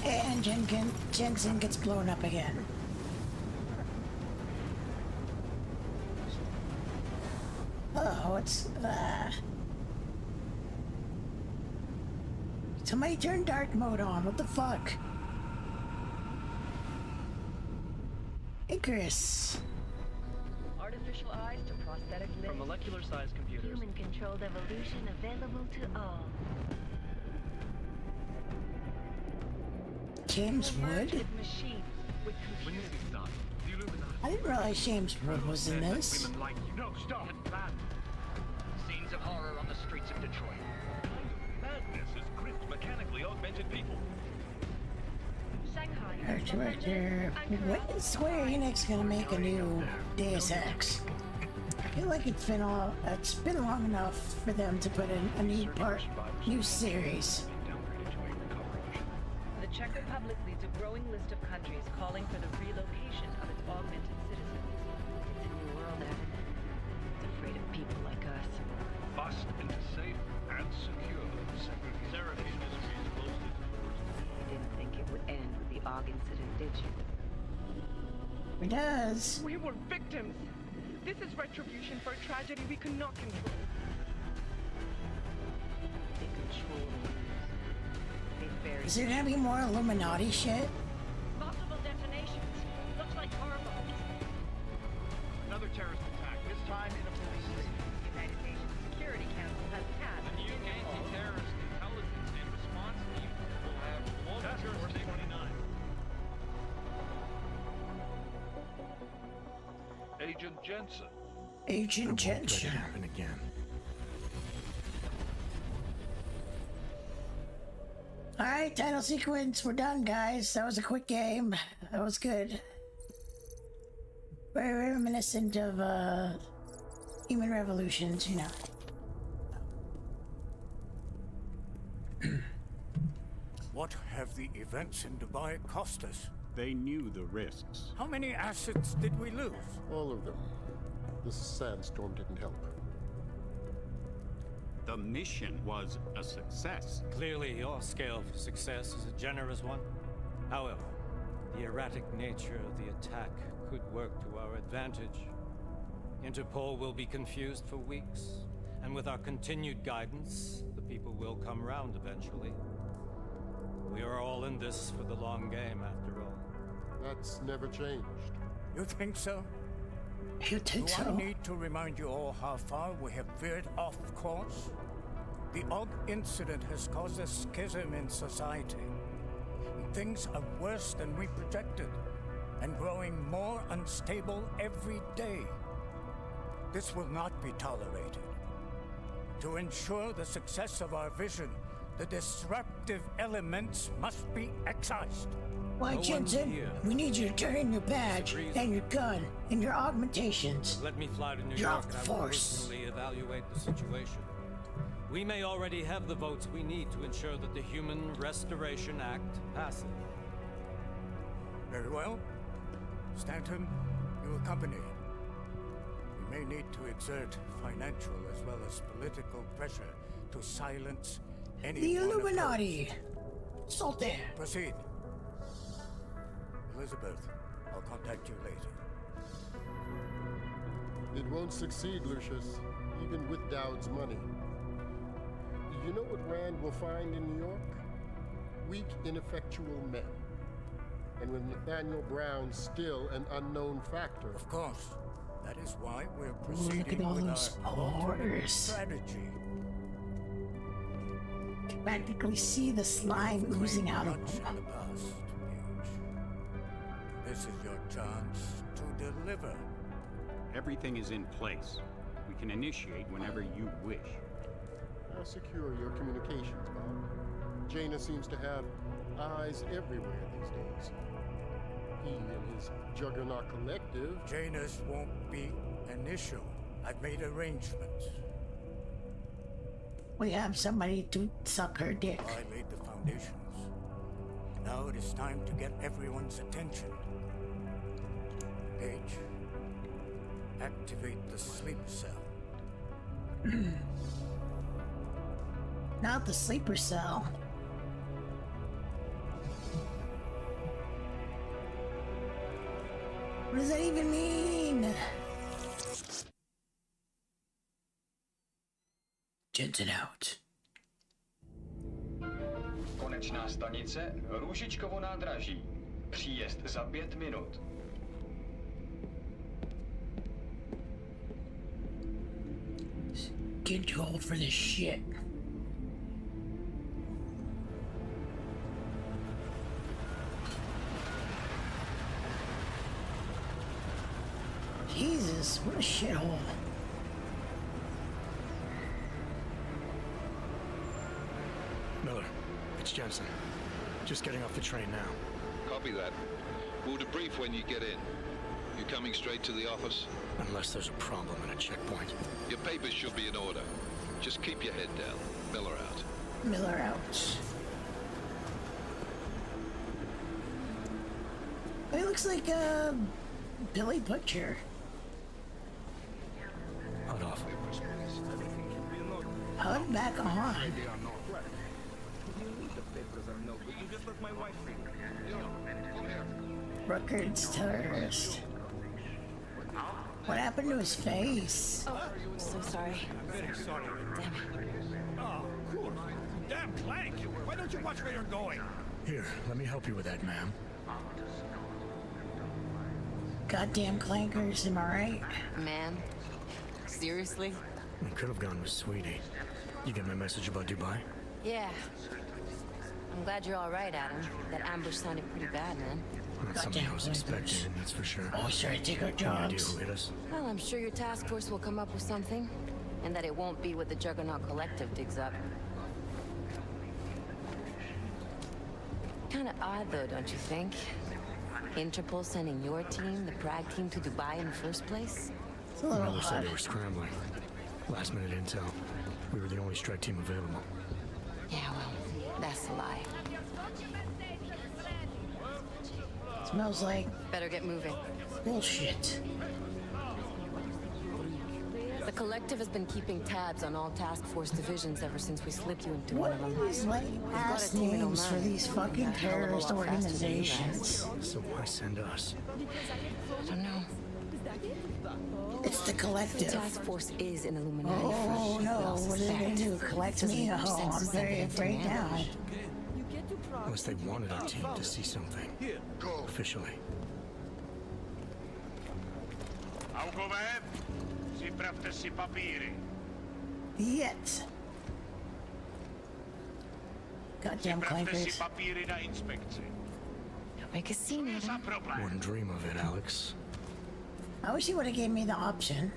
And Jensen gets blown up again. Oh, it's somebody turned dark mode on. What the fuck? Icarus. Artificial eyes to prosthetic limbs. From molecular-sized computers. Human-controlled evolution available to all. James Wood? Machines with computers. I didn't realize James Wood was in this. Women like you. No, stop. Scenes of horror on the streets of Detroit. Madness has gripped mechanically augmented people. Shanghai. Or director. When is Square Enix gonna make a new Deus Ex? I feel like it's been long enough for them to put in a new series. The Czech Republic leads a growing list of countries calling for the relocation of its augmented citizens. It's a new world, Evan. It's afraid of people like us. Bust into safe and secure segregation. Seraphine Industries closed its doors. You didn't think it would end with the AUG incident, did you? It does. We were victims. This is retribution for a tragedy we could not control. They control the news. They bury. Is there gonna be more Illuminati shit? Multiple detonations. Looks like car bombs. Another terrorist attack, this time in a police station. The United Nations Security Council has passed. The new anti-terrorist intelligence and response team will have all Task Force 29. Agent Jensen. It Agent won't Jensen. let it happen again. Alright, title sequence. We're done, guys. That was a quick game. That was good. Very reminiscent of Human Revolutions, you know. What have the events in Dubai cost us? They knew the risks. How many assets did we lose? All of them. This sandstorm didn't help. The mission was a success. Clearly, your scale for success is a generous one. However, the erratic nature of the attack could work to our advantage. Interpol will be confused for weeks, and with our continued guidance, the people will come round eventually. We are all in this for the long game, after all. That's never changed. You think so? You think so? Do I need to remind you all how far we have veered off course? The AUG incident has caused a schism in society. Things are worse than we projected, and growing more unstable every day. This will not be tolerated. To ensure the success of our vision, the disruptive elements must be excised. Why, Jensen? We need you to turn in your badge and your gun and your augmentations. Let me fly to New You're York off and I will force. personally evaluate the situation. We may already have the votes we need to ensure that the Human Restoration Act passes. Very well. Stanton, you accompany. We may need to exert financial as well as political pressure to silence any The Illuminati. Sultan. Proceed. Elizabeth, I'll contact you later. It won't succeed, Lucius, even with Dowd's money. You know what Rand will find in New York? Weak, ineffectual men. And with Nathaniel Brown still an unknown factor. Of course. That is why we're Look proceeding at all with those our alternate spores. strategy. You practically see the slime oozing out of Much them. in the past, Huge. This is your chance to deliver. Everything is in place. We can initiate whenever you wish. How secure your communications, Bob? Jaina seems to have eyes everywhere these days. He and his Juggernaut Collective. Janus won't be an issue. I've made arrangements. We have somebody to suck her dick. I laid the foundations. Now it is time to get everyone's attention. Page, activate the sleep cell. Not the sleeper cell. What does that even mean? Jensen out. Konečná stanice Růžičkovo nádraží. Příjezd za 5 minut. Get too old for this shit. Jesus, what a shithole. Miller, it's Jensen. Just getting off the train now. Copy that. We'll debrief when you get in. You coming straight to the office? Unless there's a problem at a checkpoint. Your papers should be in order. Just keep your head down. Miller out. Miller out. It looks like Billy Butcher. Hot off. Hot back on. Rutgers terrorist. What happened to his face? Oh, so sorry. Very sorry. Damn it. Oh, cool. Damn, Clank! Why don't you watch where you're going? Here, let me help you with that, ma'am. Goddamn clankers, am I right? Man, seriously? We could have gone with Sweetie. You get my message about Dubai? Yeah. I'm glad you're all right, Adam. That ambush sounded pretty bad, man. Not something I was expecting, that's for sure. Oh, sorry, take our Any jobs. idea who hit us? Well, I'm sure your task force will come up with something. And that it won't be what the Juggernaut Collective digs up. Kinda odd, though, don't you think? Interpol sending your team, the Prague team, to Dubai in the first place? It's a little Miller said odd. they were scrambling. Last minute intel. We were the only strike team available. Yeah, well, that's a lie. Smells like Better get moving. bullshit. The Collective has been keeping tabs on all task force divisions ever since we slipped you into What one of them. is like ass names for these fucking terrorist organizations? So why send us? I don't know. It's the The Collective. task force is an Illuminati. Oh first. no, We all what are they gonna suspect. do? Collect Doesn't me? make much Oh, sense I'm to send very it into afraid an now. ambush. Unless they wanted our team to see something. Officially. Augover, připravte si papíry. Yet. Goddamn Připravte si clankers. papíry na inspekci. Don't make a scene, Za Adam. problém. Wouldn't dream of it, Alex. I wish he would have gave me the option.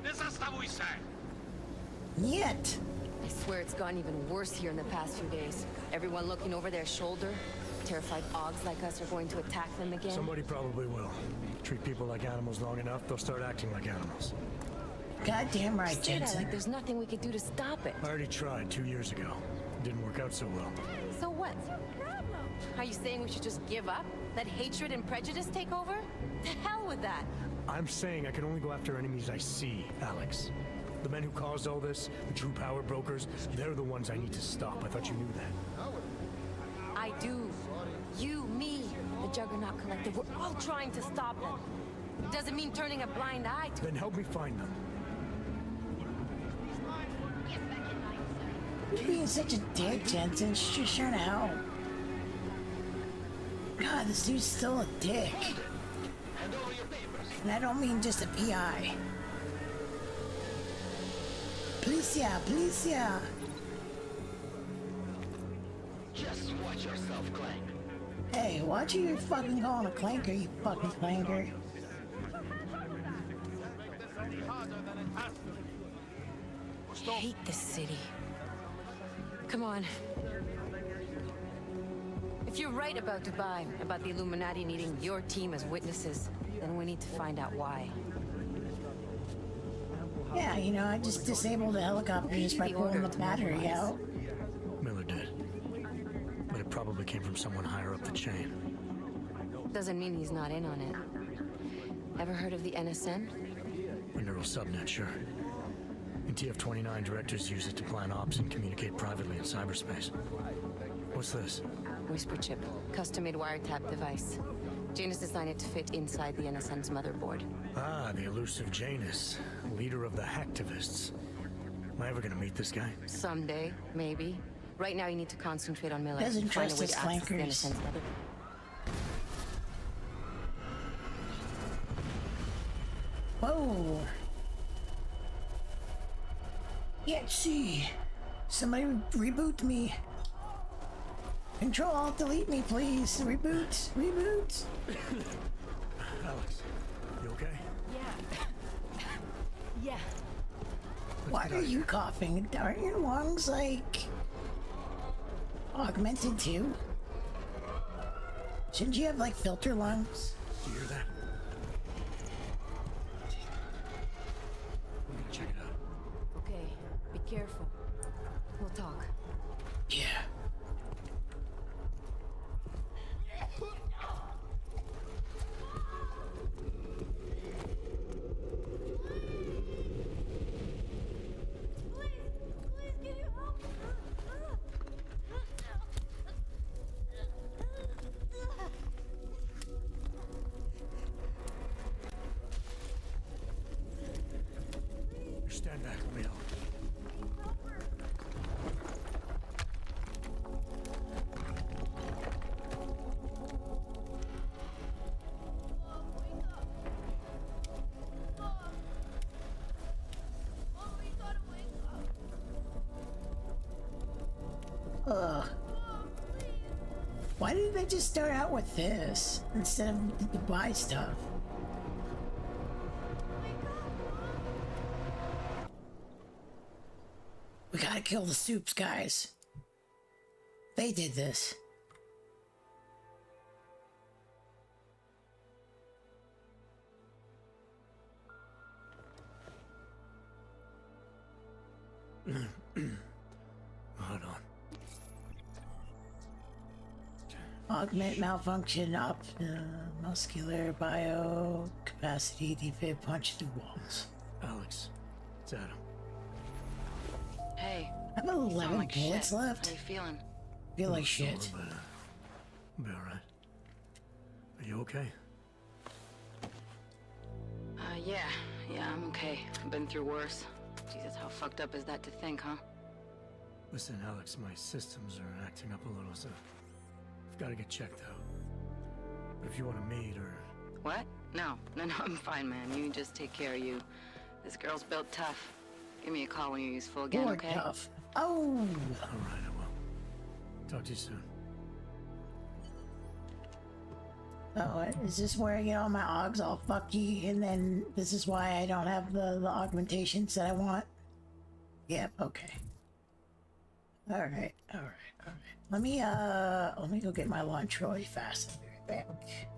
Nezastavuj se. Yet. I swear it's gotten even worse here in the past few days. Everyone looking over their shoulder. Terrified Augs like us are going to attack them again. Somebody probably will. Treat people like animals long enough, they'll start acting like animals. Goddamn right, Say that Jensen. like there's nothing we could do to stop it. I already tried 2 years ago. Didn't work out so well. So what? Are you saying we should just give up? Let hatred and prejudice take over? To hell with that! I'm saying I can only go after enemies I see, Alex. The men who caused all this, the true power brokers, they're the ones I need to stop. I thought you knew that. I do. You, me, the Juggernaut Collective, we're all trying to stop them. It doesn't mean turning a blind eye to Then help me find them. You're being such a dick, Jensen. She's just trying to help. God, this dude's still a dick. And I don't mean just a PI. Policia, policia. Just watch yourself, Clank. Hey, watch who you're fucking calling a clanker, you fucking clanker. I hate this city. Come on. If you're right about Dubai, about the Illuminati needing your team as witnesses, then we need to find out why. Yeah, you know, I just disabled the helicopter just by pulling the battery out. Miller did. But it probably came from someone higher up the chain. Doesn't mean he's not in on it. Ever heard of the NSN? A neural subnet, sure. In TF-29, directors use it to plan ops and communicate privately in cyberspace. What's this? Whisper chip, custom-made wiretap device. Janus designed it to fit inside the NSN's motherboard. Ah, the elusive Janus, leader of the hacktivists. Am I ever gonna meet this guy? Someday, maybe. Right now, you need to concentrate on Miller. Doesn't Find a trust way his to access the flankers. NSN's motherboard. Whoa. Let's see. Somebody reboot me. Control Alt Delete me, please. Reboot. Reboot. Alex, you okay? Yeah. Yeah. Why are you coughing? Aren't your lungs, like, augmented too? Shouldn't you have, like, filter lungs? Do you hear that? I'm gonna check it out. Okay, be careful. We'll talk. Yeah. Stand back, let me help. Ugh. Why didn't they just start out with this instead of the Dubai stuff? We gotta kill the soups, guys. They did this. Hold on. Augment malfunction up, muscular bio capacity defib punch through walls. Alex, it's Adam. Hey. I have 11 like bullets shit. left. How you feeling? Feel like shit. Sore, but, I'll be alright. Are you okay? Yeah, I'm okay. I've been through worse. Jesus, how fucked up is that to think, huh? Listen, Alex, my systems are acting up a little, so I've got to get checked out. But if you want to meet or... What? No, I'm fine, man. You just take care of you. This girl's built tough. Give me a call when you're useful again, More okay? tough. Oh! Alright, I will. Talk to you soon. Oh, is this where I get all my augs all fucky, and then this is why I don't have the augmentations that I want? Yep, okay. Alright. Let me go get my lunch really fast. I'll be right back.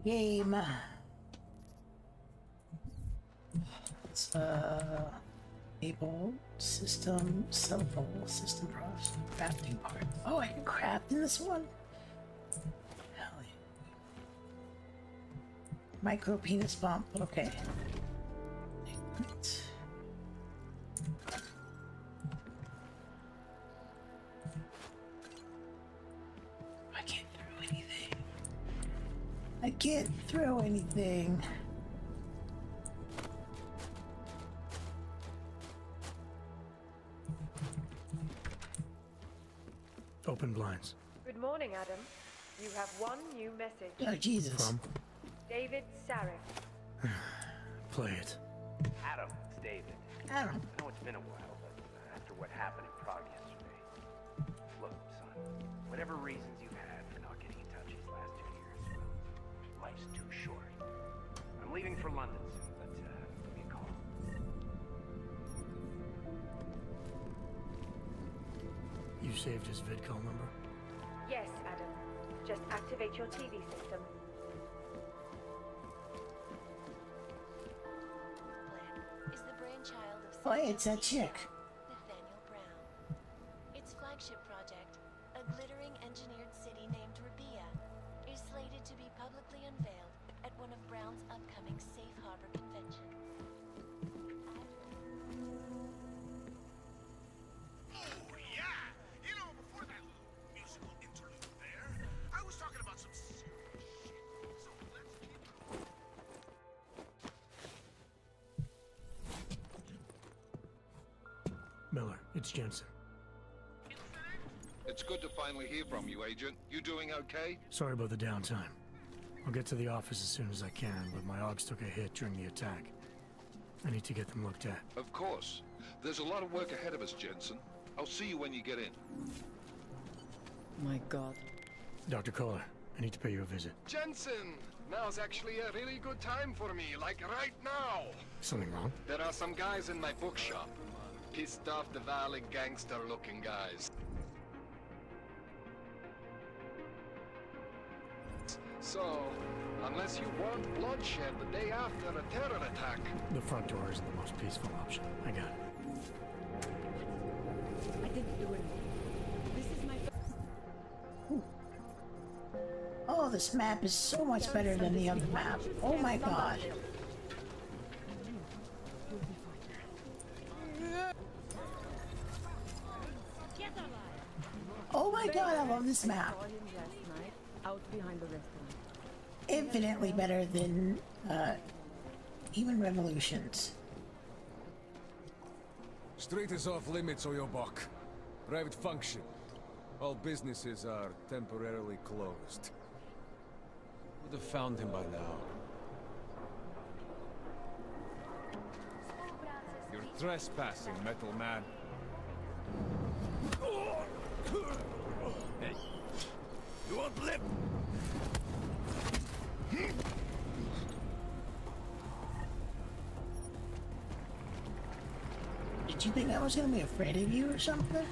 Game. It's able system sellable system process crafting part. Oh, I can craft in this one. Hell yeah. Micro penis bump. Okay. I can't throw anything. Open blinds. Good morning, Adam. You have one new message. Oh, Jesus. From? David Sarek. Play it. Adam, it's David. Adam. I know it's been a while, but after what happened in Prague yesterday... Look, son, whatever reasons you had, life's too short. I'm leaving for London soon, but give me a call. You saved his vidcall number? Yes, Adam. Just activate your TV system. Is the brainchild of Oh, it's that chick. Nathaniel Brown. Its flagship project, a glittering engineered city named Rabia, is slated to be publicly unveiled at one of Brown's upcoming Safe Harbor conventions. Oh, yeah! You know, before that little musical interlude there, I was talking about some serious shit. So let's keep it going. Miller, it's Jensen. It's good to finally hear from you, Agent. You doing okay? Sorry about the downtime. I'll get to the office as soon as I can, but my Augs took a hit during the attack. I need to get them looked at. Of course. There's a lot of work ahead of us, Jensen. I'll see you when you get in. My God. Dr. Kohler, I need to pay you a visit. Jensen! Now's actually a really good time for me, like right now. Something wrong? There are some guys in my bookshop. Pissed off the Valley gangster-looking guys. So, unless you want bloodshed the day after a terror attack... The front door isn't the most peaceful option. I got it. I didn't do anything. This is my... Oh, this map is so much better than the other map. Oh my god. Oh my god, I love this map. Out behind the restaurant. Infinitely better than even Revolutions. Street is off limits, Oyobok. Private function. All businesses are temporarily closed. Would have found him by now. You're trespassing, Metal Man. Hey, you won't live! Did you think I was gonna be afraid of you or something?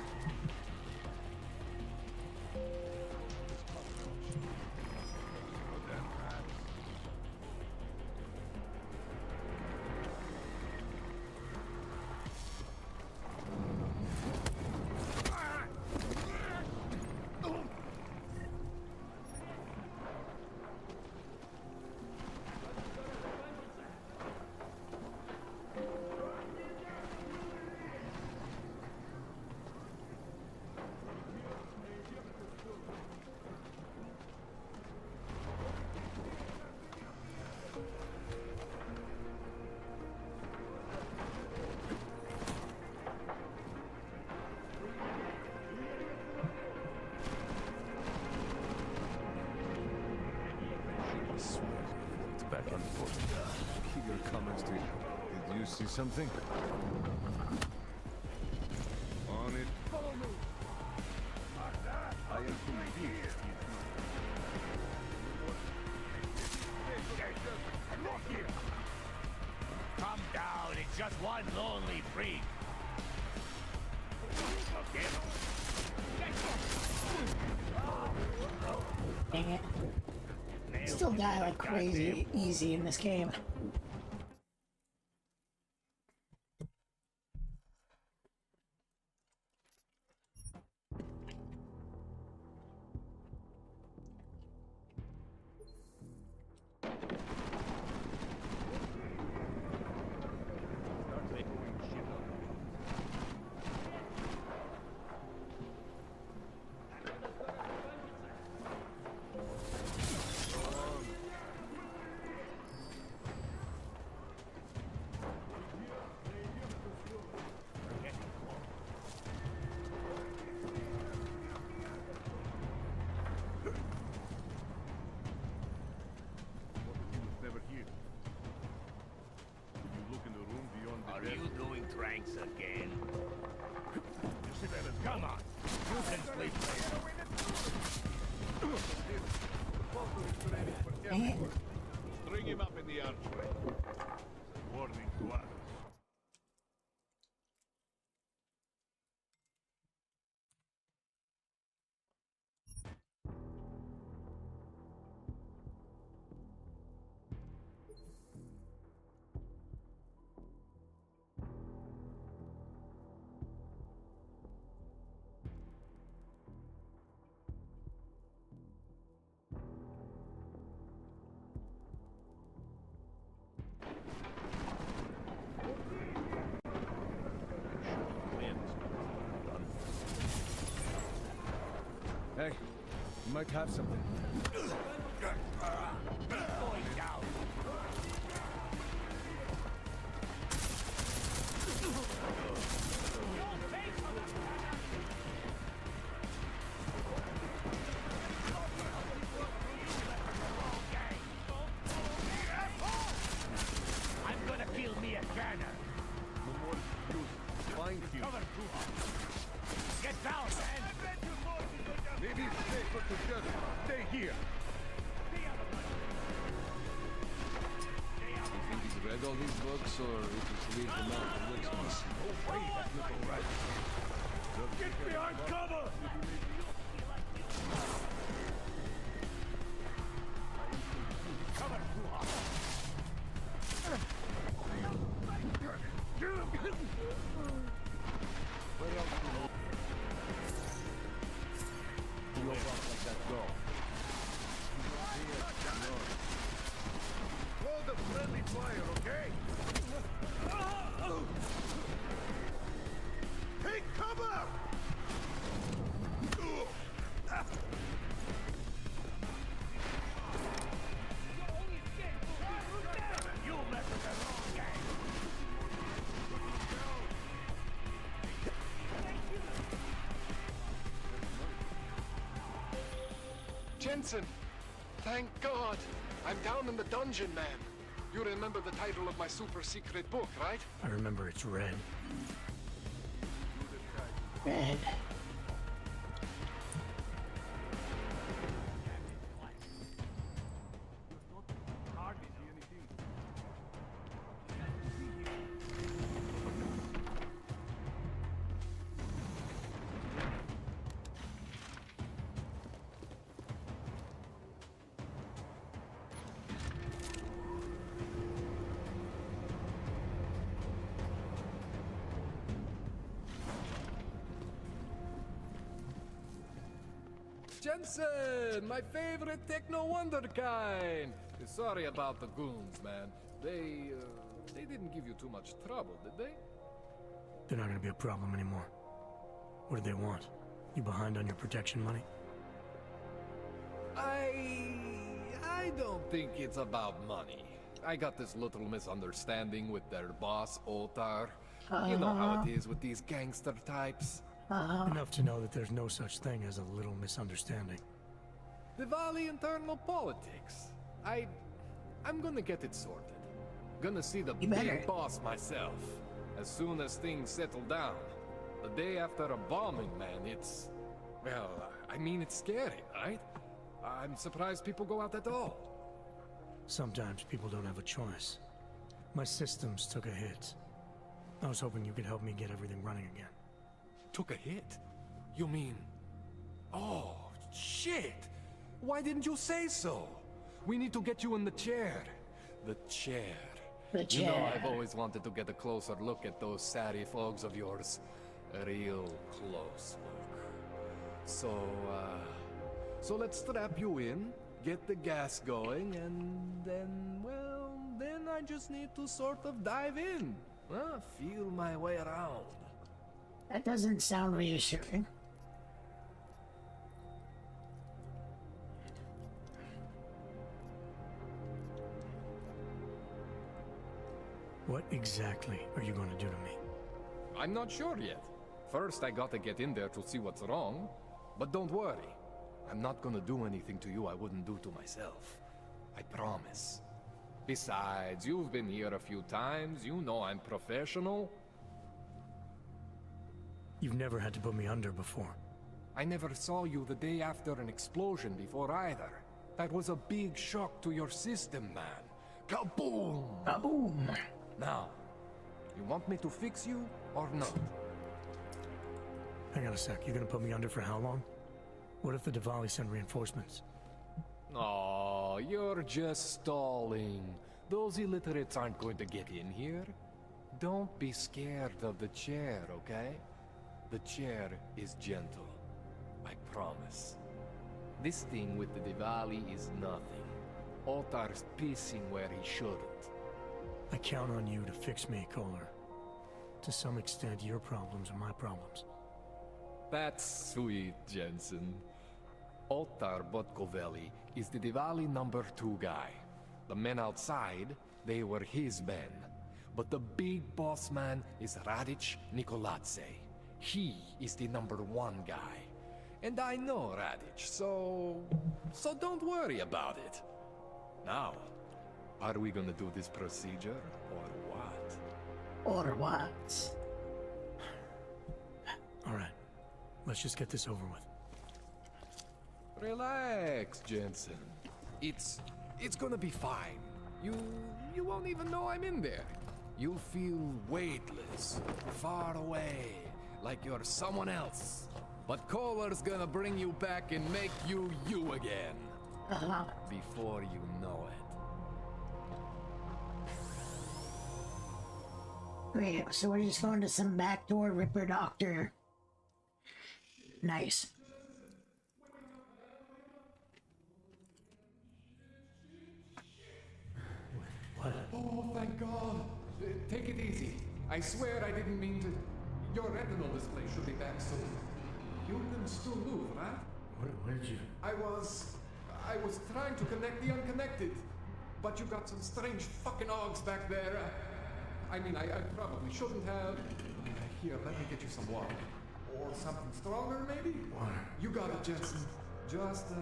Back and forth. Keep your comments to you. Did you see something? On it. Follow me. I am confused. Look here! Calm down, it's just one lonely freak. Okay. Dang it. Still die like crazy easy in this game. Again. Come on. You can sleep. Dang it. archway. It's a warning to others. Hey, you might have something. I'm gonna kill me a cannon. No more use. Find you. Cover too hot. Get down, man. Maybe it's safer to just stay here. You think he's read all these books, or he just leaves them out and looks nice? Oh, wait, that's not all right. Get behind cover! Cover too hot. Where else do you walk like that girl? Hold the friendly fire, okay? Take cover! You mess with the wrong gang! Jensen! Thank God! I'm down in the dungeon, man. You remember the title of my super secret book, right? I remember it's red. Red. Jensen, my favorite techno wonderkind. Sorry about the goons, man. They didn't give you too much trouble, did they? They're not gonna be a problem anymore. What do they want? You behind on your protection money? I don't think it's about money. I got this little misunderstanding with their boss, Otar. You know how it is with these gangster types. Enough to know that there's no such thing as a little misunderstanding. Diwali internal politics. I'm gonna get it sorted. Gonna see the big boss myself. As soon as things settle down. The day after a bombing, man, it's... Well, I mean, it's scary, right? I'm surprised people go out at all. Sometimes people don't have a choice. My systems took a hit. I was hoping you could help me get everything running again. Took a hit? You mean... Oh, shit! Why didn't you say so? We need to get you in the chair. The chair. The chair. You know, I've always wanted to get a closer look at those satty fogs of yours. A real close look. So let's strap you in, get the gas going, and then, well, then I just need to sort of dive in. Feel my way around. That doesn't sound reassuring. What exactly are you going to do to me? I'm not sure yet. First, I gotta get in there to see what's wrong. But don't worry. I'm not gonna do anything to you I wouldn't do to myself. I promise. Besides, you've been here a few times. You know I'm professional. You've never had to put me under before. I never saw you the day after an explosion before either. That was a big shock to your system, man. Kaboom! Kaboom! Now, you want me to fix you or not? Hang on a sec. You're gonna put me under for how long? What if the Diwali send reinforcements? Oh, you're just stalling. Those illiterates aren't going to get in here. Don't be scared of the chair, okay? The chair is gentle. I promise. This thing with the Diwali is nothing. Otar's pissing where he shouldn't. I count on you to fix me, Kohler. To some extent, your problems are my problems. That's sweet, Jensen. Otar Botkovelli is the Diwali #2 guy. The men outside, they were his men. But the big boss man is Radic Nikoladze. He is the #1 guy. And I know Radic, so don't worry about it. Now, are we gonna do this procedure, or what? Or what? Alright, let's just get this over with. Relax, Jensen. It's gonna be fine. You won't even know I'm in there. You'll feel weightless, far away, like you're someone else. But Kohler's gonna bring you back and make you you again. Before you know it. Wait, so we're just going to some backdoor Ripper Doctor. Nice. What? Oh, thank God. Take it easy. I swear I didn't mean to. Your retinal display should be back soon. You can still move, right? Where did you? I was trying to connect the unconnected, but you got some strange fucking ogs back there. I mean, I probably shouldn't have. Here, let me get you some water. Or something stronger, maybe? Water. You got it, Jensen. Just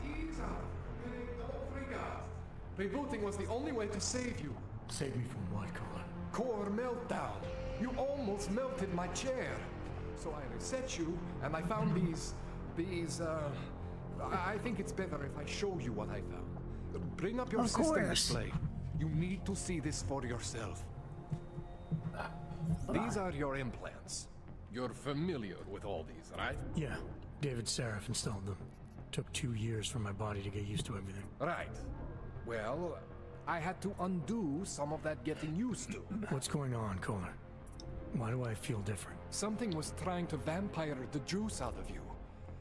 ease out. Okay? Don't freak out. Rebooting was the only way to save you. Save me from what, Kohler? Core meltdown. You almost melted my chair. So I reset you, and I found these, I think it's better if I show you what I found. Bring up your system display. You need to see this for yourself. These are your implants. You're familiar with all these, right? Yeah, David Sarif installed them. Took 2 years for my body to get used to everything. Right. Well, I had to undo some of that getting used to. What's going on, Kohler? Why do I feel different? Something was trying to vampire the juice out of you.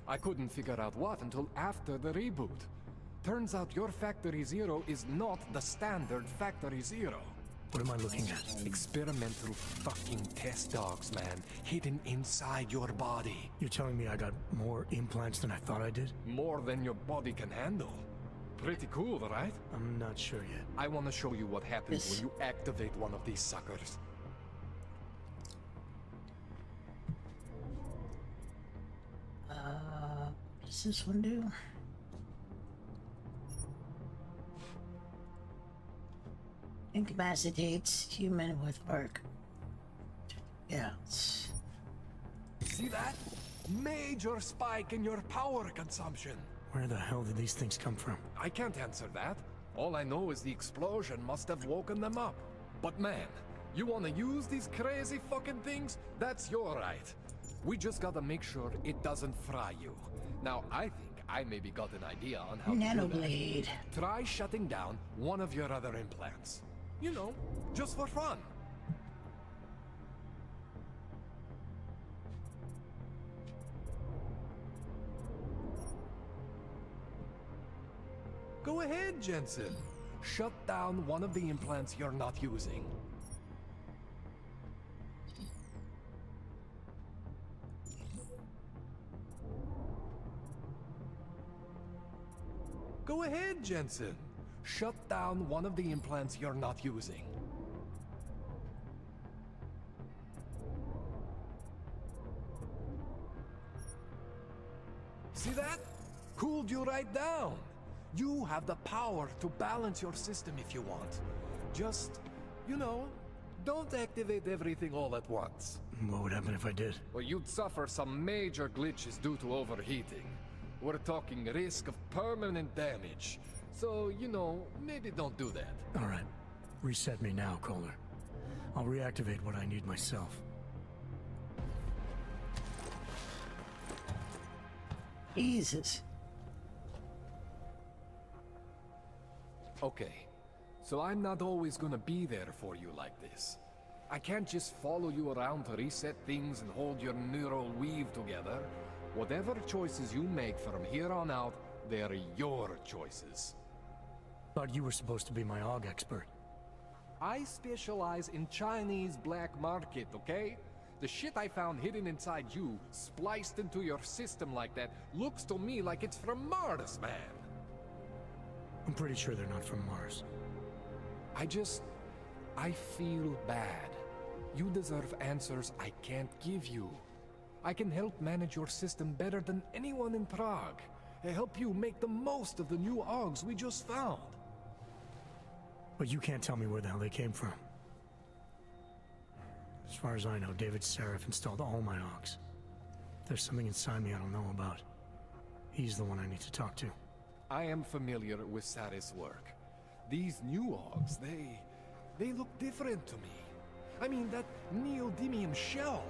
I couldn't figure out what until after the reboot. Turns out your Factory Zero is not the standard Factory Zero. What am I looking at? Experimental fucking test dogs, man. Hidden inside your body. You're telling me I got more implants than I thought I did? More than your body can handle. Pretty cool, right? I'm not sure yet. I want to show you what happens when you activate one of these suckers. What does this one do? Incapacitates human with arc. Yeah. See that? Major spike in your power consumption. Where the hell did these things come from? I can't answer that. All I know is the explosion must have woken them up. But man, you want to use these crazy fucking things? That's your right. We just gotta make sure it doesn't fry you. Now, I think I maybe got an idea on how Nanoblade. to do that. Try shutting down one of your other implants. You know, just for fun. Go ahead, Jensen. Shut down one of the implants you're not using. Go ahead, Jensen. Shut down one of the implants you're not using. See that? Cooled you right down. You have the power to balance your system if you want. Just, you know, don't activate everything all at once. What would happen if I did? Well, you'd suffer some major glitches due to overheating. We're talking risk of permanent damage. So, you know, maybe don't do that. All right. Reset me now, Kohler. I'll reactivate what I need myself. Jesus. Okay. So I'm not always gonna be there for you like this. I can't just follow you around to reset things and hold your neural weave together. Whatever choices you make from here on out, they're your choices. Thought you were supposed to be my AUG expert. I specialize in Chinese black market, okay? The shit I found hidden inside you, spliced into your system like that, looks to me like it's from Mars, man. I'm pretty sure they're not from Mars. I feel bad. You deserve answers I can't give you. I can help manage your system better than anyone in Prague. Help you make the most of the new AUGs we just found. But you can't tell me where the hell they came from. As far as I know, David Sarif installed all my AUGs. If there's something inside me I don't know about, he's the one I need to talk to. I am familiar with Sarif's work. These new AUGs, they look different to me. I mean, that neodymium shell.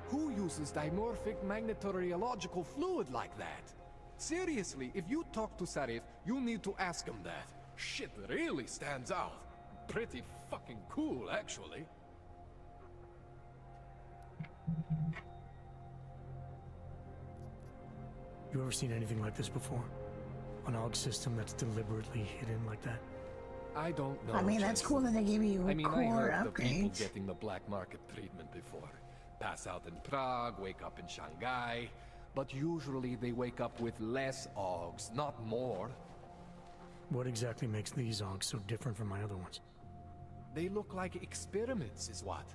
Who uses dimorphic magnetorheological fluid like that? Seriously, if you talk to Sarif, you need to ask him that. Shit really stands out. Pretty fucking cool, actually. You ever seen anything like this before? An AUG system that's deliberately hidden like that? I don't know. I mean, that's cool that they give you I core heard of people upgrades. getting the black market treatment before. Pass out in Prague, wake up in Shanghai. But usually they wake up with less AUGs, not more. What exactly makes these AUGs so different from my other ones? They look like experiments, is what?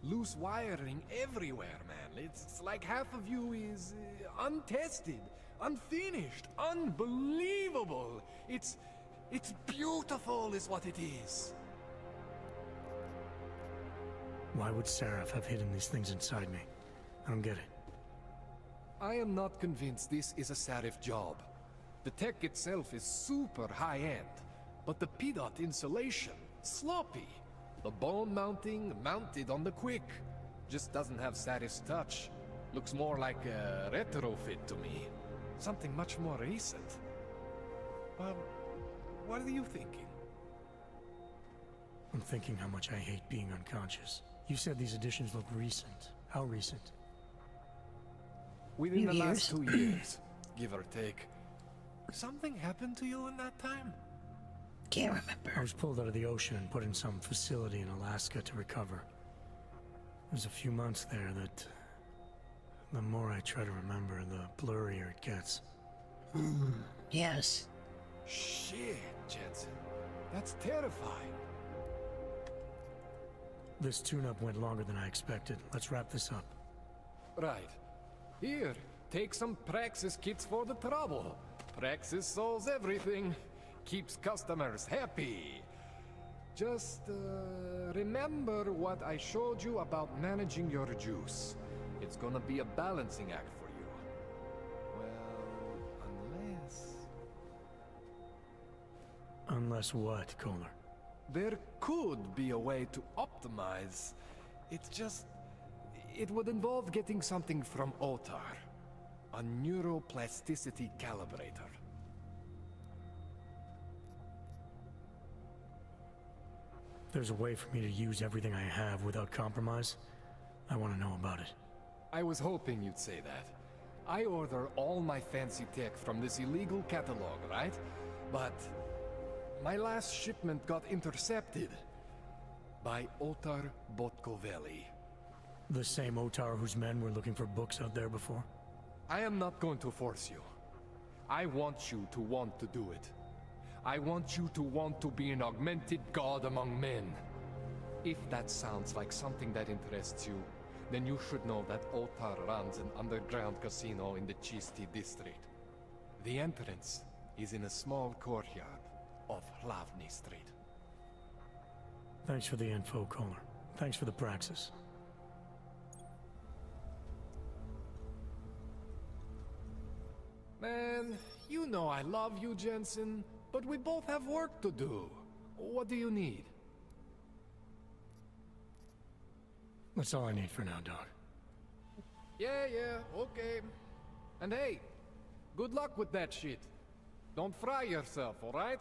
Loose wiring everywhere, man. It's like half of you is untested, unfinished, unbelievable. It's beautiful, is what it is. Why would Sarif have hidden these things inside me? I don't get it. I am not convinced this is a Sarif job. The tech itself is super high-end, but the PDOT insulation, sloppy. The bone mounting, mounted on the quick. Just doesn't have Sarif's touch. Looks more like a retrofit to me. Something much more recent. Well, what are you thinking? I'm thinking how much I hate being unconscious. You said these additions look recent. How recent? Within the last 2 years, give or take. Something happened to you in that time? Can't remember. I was pulled out of the ocean and put in some facility in Alaska to recover. There's a few months there that... the more I try to remember, the blurrier it gets. Yes. Shit, Jensen. That's terrifying. This tune-up went longer than I expected. Let's wrap this up. Right. Here, take some Praxis kits for the trouble. Praxis solves everything. Keeps customers happy. Just, remember what I showed you about managing your juice. It's gonna be a balancing act for you. Well, unless... Unless what, Kohler? There could be a way to optimize. It's just... it would involve getting something from Otar. A neuroplasticity calibrator. There's a way for me to use everything I have without compromise. I want to know about it. I was hoping you'd say that. I order all my fancy tech from this illegal catalog, right? But my last shipment got intercepted by Otar Botkoveli. The same Otar whose men were looking for books out there before? I am not going to force you. I want you to want to do it. I want you to want to be an augmented god among men. If that sounds like something that interests you, then you should know that Otar runs an underground casino in the Chisti district. The entrance is in a small courtyard off Hlavny Street. Thanks for the info, Kohler. Thanks for the praxis. Man, you know I love you, Jensen. But we both have work to do. What do you need? That's all I need for now, Doc. Yeah, okay. And hey, good luck with that shit. Don't fry yourself, alright?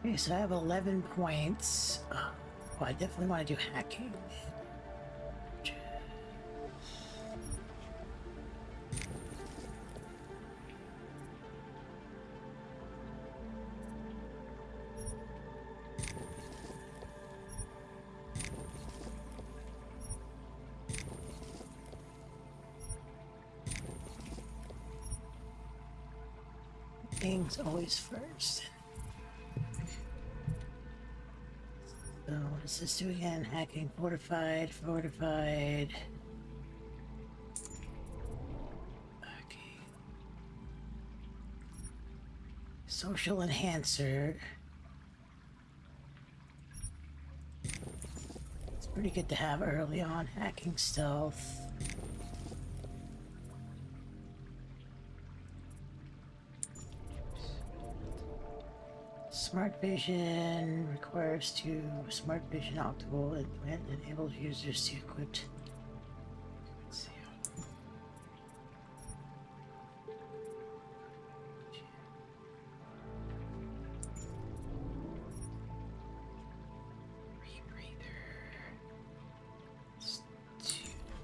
Okay, so I have 11 points. Oh, I definitely want to do hacking. Things always first. So what does this do again? Hacking, fortified. Okay. Social enhancer. It's pretty good to have early on. Hacking, stealth. Smart vision requires two smart vision optical implant enables users to equip. Let's see.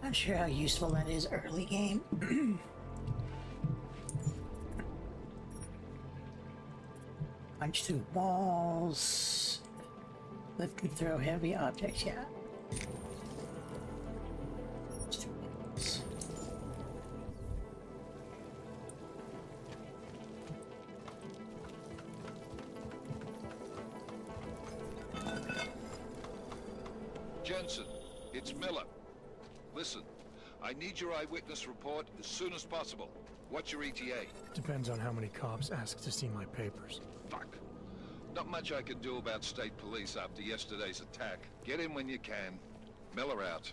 Not sure how useful that is early game. Punch through walls. Lift and throw heavy objects, yeah. Punch through walls. Jensen, it's Miller. Listen, I need your eyewitness report as soon as possible. What's your ETA? Depends on how many cops ask to see my papers. Fuck. Not much I can do about state police after yesterday's attack. Get in when you can. Miller out.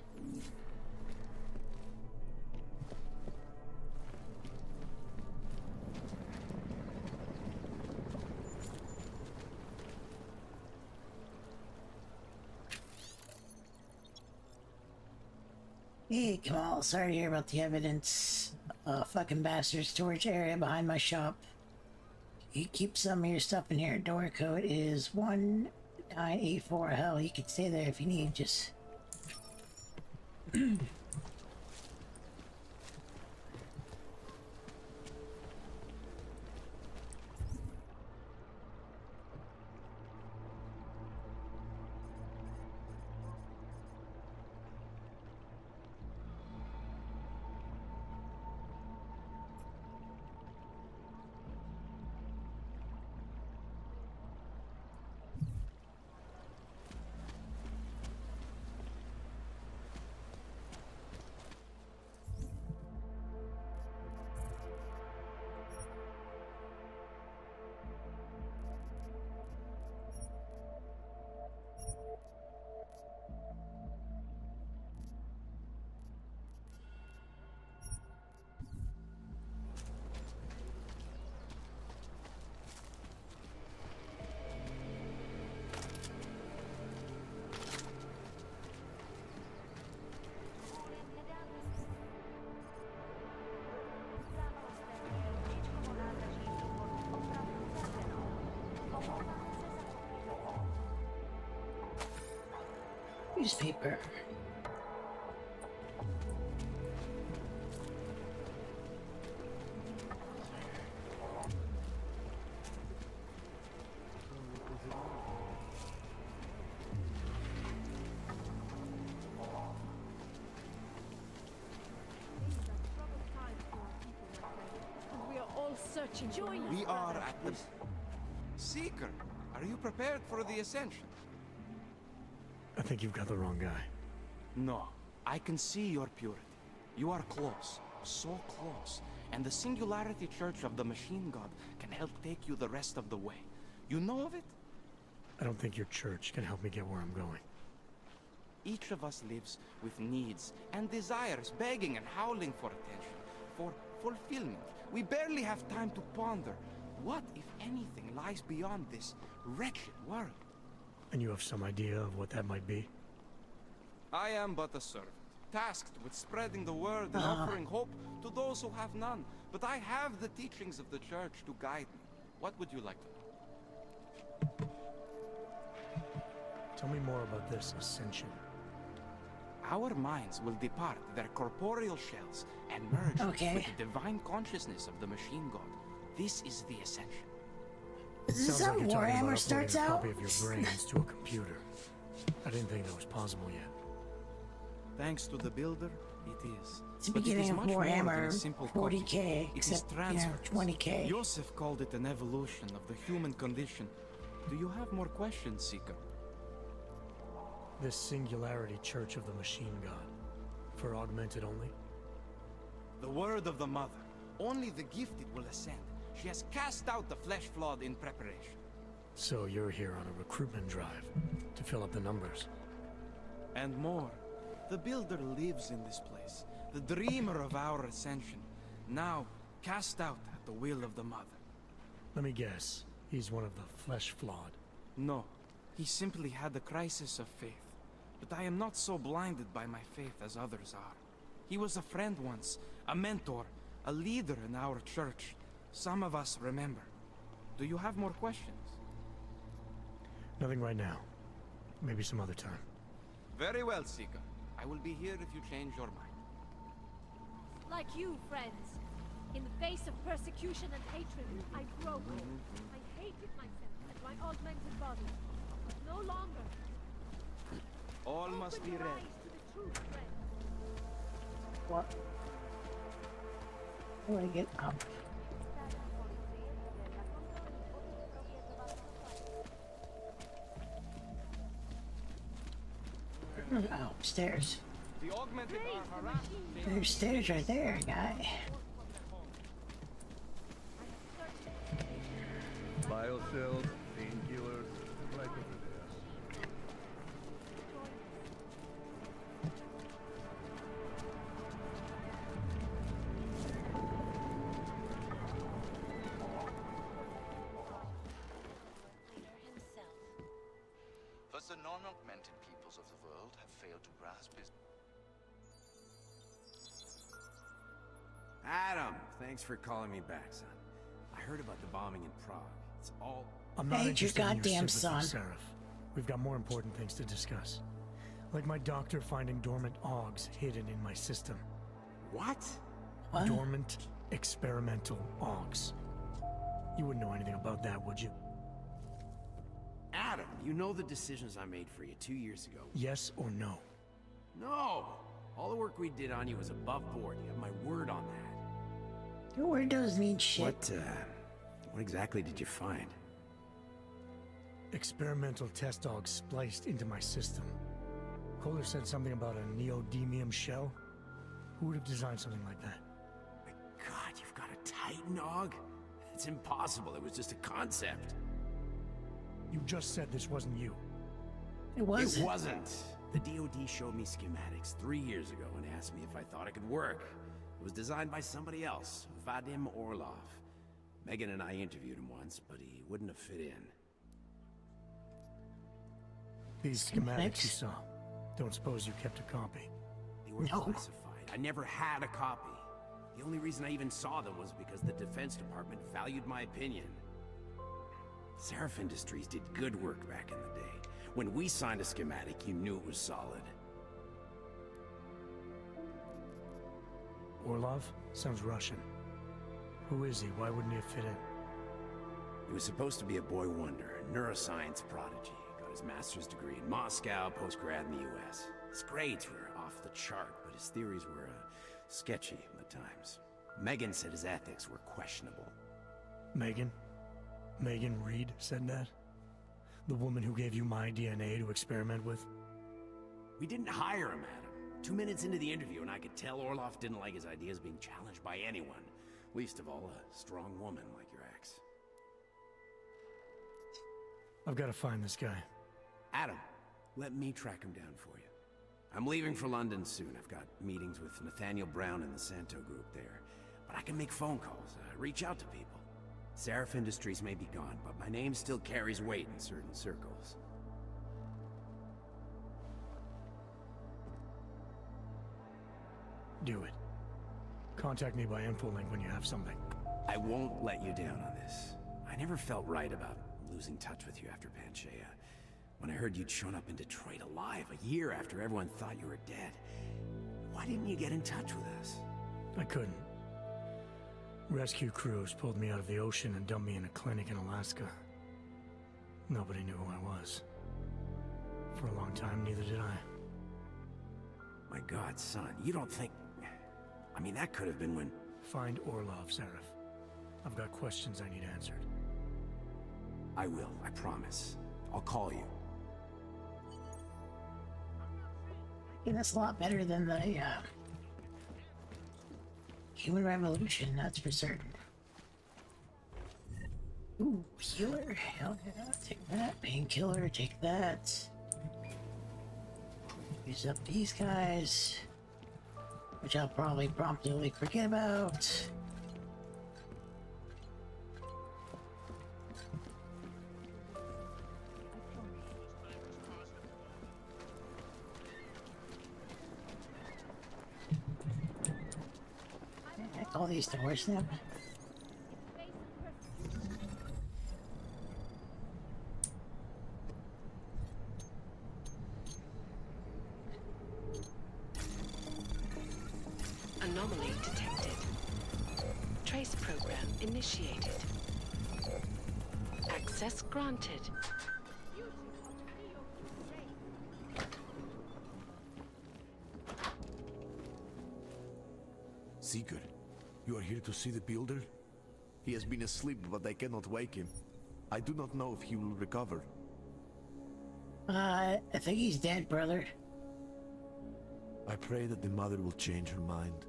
Hey, Kamal, sorry to hear about the evidence. Fucking bastard storage area behind my shop. You keep some of your stuff in here. Door code is 1984. Hell, you can stay there if you need, just... Newspaper. We are all searching. Join us. We are at the Seeker. Are you prepared for the ascension? I think you've got the wrong guy. No, I can see your purity. You are close, so close. And the Singularity Church of the Machine God can help take you the rest of the way. You know of it? I don't think your church can help me get where I'm going. Each of us lives with needs and desires, begging and howling for attention, for fulfillment. We barely have time to ponder what, if anything, lies beyond this wretched world. And you have some idea of what that might be? I am but a servant, tasked with spreading the word and offering hope to those who have none. But I have the teachings of the church to guide me. What would you like to know? Tell me more about this ascension. Our minds will depart their corporeal shells and merge with the divine consciousness of the Machine God. This is the ascension. Is this how Warhammer starts out? A copy of your brains to a computer. I didn't think that was possible yet. Thanks to the builder, it is. It's the But it beginning is of much more than a Warhammer simple 40K, copy. It is except, you know, transference. 20K. Joseph called it an evolution of the human condition. Do you have more questions, Seeker? This Singularity Church of the Machine God. For augmented only? The word of the Mother. Only the gifted will ascend. She has cast out the flesh-flawed in preparation. So you're here on a recruitment drive to fill up the numbers. And more. The Builder lives in this place. The dreamer of our ascension. Now, cast out at the will of the Mother. Let me guess. He's one of the flesh-flawed. No. He simply had a crisis of faith. But I am not so blinded by my faith as others are. He was a friend once, a mentor, a leader in our church. Some of us remember. Do you have more questions? Nothing right now. Maybe some other time. Very well, Seeker. I will be here if you change your mind. Like you, friends. In the face of persecution and hatred, I broke. I hated myself and my augmented body. No longer. All must be Open your read. eyes to the truth, friends. What? How do I get up? Oh, upstairs. The augmented are harassed. There's stairs right there, guy. Biocells, painkillers, right over there. First, the non-augmented peoples of the world have failed to grasp his... Adam, thanks for calling me back, son. I heard about the bombing in Prague. It's all... I'm not Hey, your interested in goddamn your son. sympathy, Seraph. We've got more important things to discuss. Like my doctor finding dormant augs hidden in my system. What? What? Dormant experimental augs. You wouldn't know anything about that, would you? Adam, you know the decisions I made for you 2 years ago. Yes or no? No! All the work we did on you was above board. You have my word on that. Your word doesn't mean shit. What exactly did you find? Experimental test dogs spliced into my system. Kohler said something about a neodymium shell. Who would have designed something like that? God, you've got a Titan dog? It's impossible. It was just a concept. You just said this wasn't you. It wasn't. It wasn't. The DoD showed me schematics 3 years ago and asked me if I thought it could work. It was designed by somebody else, Vadim Orlov. Megan and I interviewed him once, but he wouldn't have fit in. These schematics you saw. Don't suppose you kept a copy? They were classified. I never had a copy. The only reason I even saw them was because the Defense Department valued my opinion. Seraph Industries did good work back in the day. When we signed a schematic, you knew it was solid. Orlov? Sounds Russian. Who is he? Why wouldn't he fit in? He was supposed to be a boy wonder, a neuroscience prodigy. Got his master's degree in Moscow, post-grad in the US. His grades were off the chart, but his theories were sketchy at times. Megan said his ethics were questionable. Megan? Megan Reed said that? The woman who gave you my DNA to experiment with? We didn't hire him, Adam. 2 minutes into the interview, and I could tell Orloff didn't like his ideas being challenged by anyone. Least of all, a strong woman like your ex. I've got to find this guy. Adam, let me track him down for you. I'm leaving for London soon. I've got meetings with Nathaniel Brown and the Santo group there. But I can make phone calls, reach out to people. Seraph Industries may be gone, but my name still carries weight in certain circles. Do it. Contact me by infolink when you have something. I won't let you down on this. I never felt right about losing touch with you after Panchaea. When I heard you'd shown up in Detroit alive a year after everyone thought you were dead. Why didn't you get in touch with us? I couldn't. Rescue crews pulled me out of the ocean and dumped me in a clinic in Alaska. Nobody knew who I was. For a long time, neither did I. My God, son, you don't think... I mean, that could have been when... Find Orlov, Seraph. I've got questions I need answered. I will, I promise. I'll call you. Yeah, that's a lot better than the Human Revolution, that's for certain. Ooh, healer, hell yeah, take that. Painkiller, take that. Use up these guys, which I'll probably promptly forget about. All these doors now. Anomaly detected. Trace program initiated. Access granted. Seeker, you are here to see the builder? He has been asleep, but I cannot wake him. I do not know if he will recover. I think he's dead, brother. I pray that the mother will change her mind.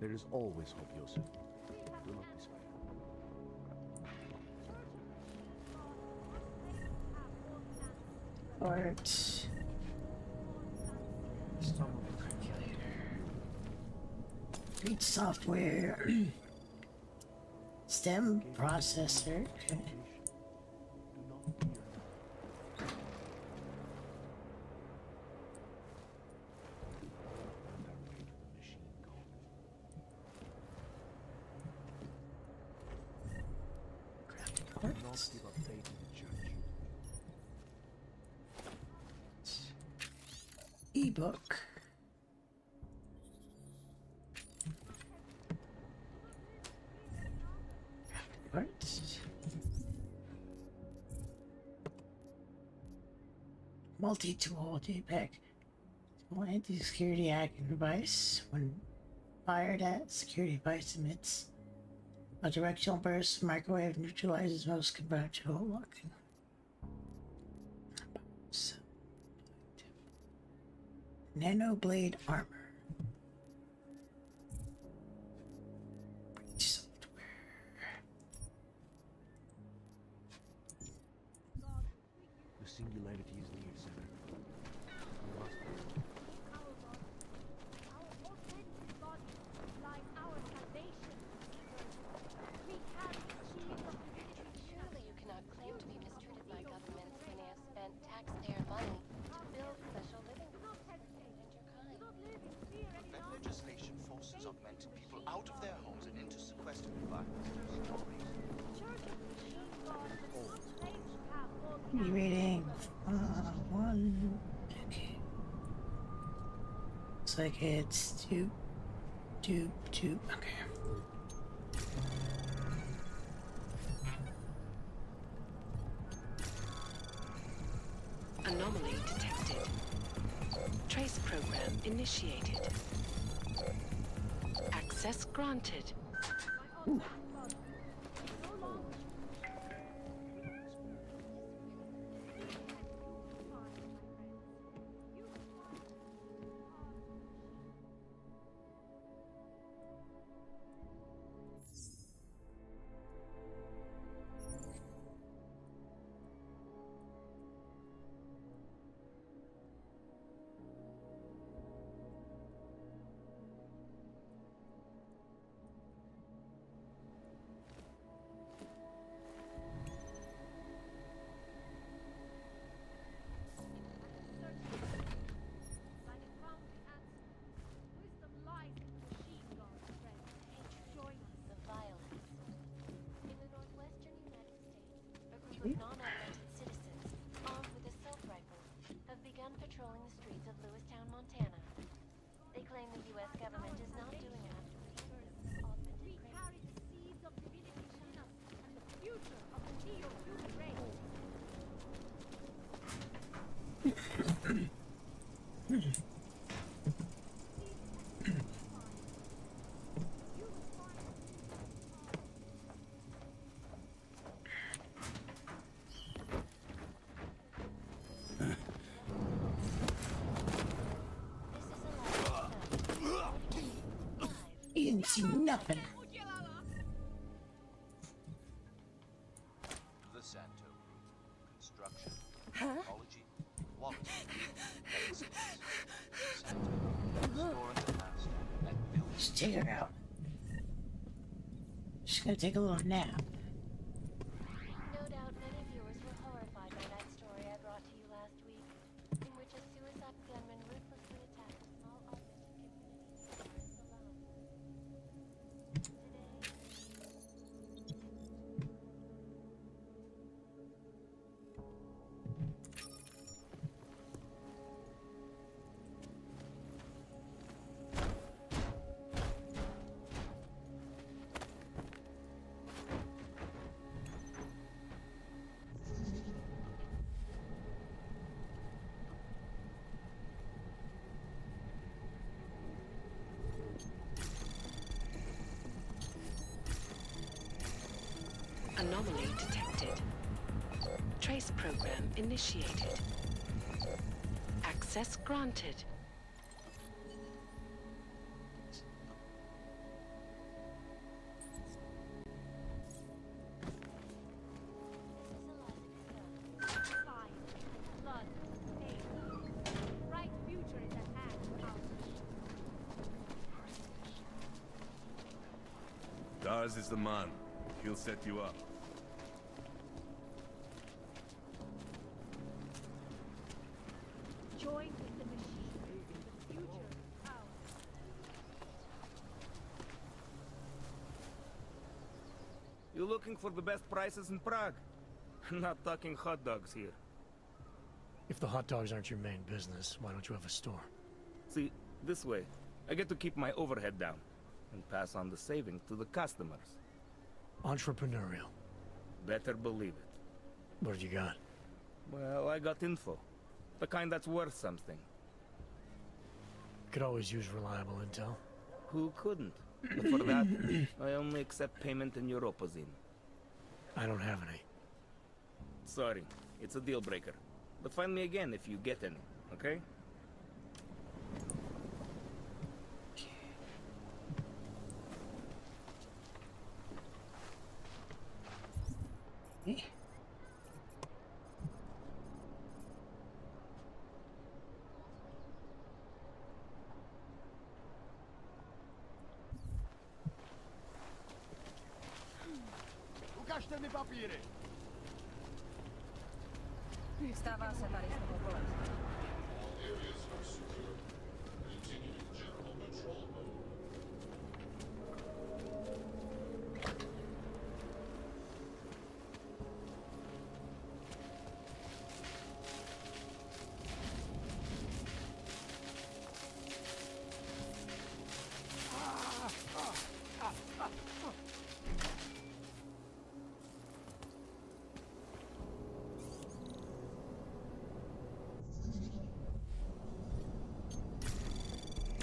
There is always hope, Joseph. Do not despair. Art. Read software. STEM processor. Okay. Ebook. Parts. Multi-tool JPEG. Anti-security hacking device. When fired at, security device emits a directional burst. Microwave neutralizes most conventional locking. Nanoblade armor. Software. The singularity is near, Senator. Surely you cannot claim to be mistreated by governments when they have spent taxpayer money to build special living and your kind. That legislation forces augmented people out of their homes and into sequestered environments. Reading one. Okay. Looks like it's two. Okay. Anomaly detected. Trace program initiated. Access granted. Ooh. Can't see nothing. The Santo Group. Construction, ecology, quality, excellence. Santo, restoring the past and building. Just take her out. She's gonna take a little nap. No doubt many viewers were horrified by that story I brought to you last week, in which a suicide gunman ruthlessly attacked a small augmented community in Salon. Anomaly detected. Trace program initiated. Access granted. Blood, pain. Bright future is at hand for our Dars is the man. He'll set you up. join with the machine. The future is ours. You looking for the best prices in Prague? Not talking hot dogs here. If the hot dogs aren't your main business, why don't you have a store? See, this way, I get to keep my overhead down and pass on the savings to the customers. Entrepreneurial. Better believe it. What do you got? Well, I got info. The kind that's worth something. Could always use reliable intel. Who couldn't? But for that, I only accept payment in Europozine. I don't have any. Sorry, it's a deal breaker. But find me again if you get any, okay? Ukažte mi papíry! Stává se tady z toho bolest.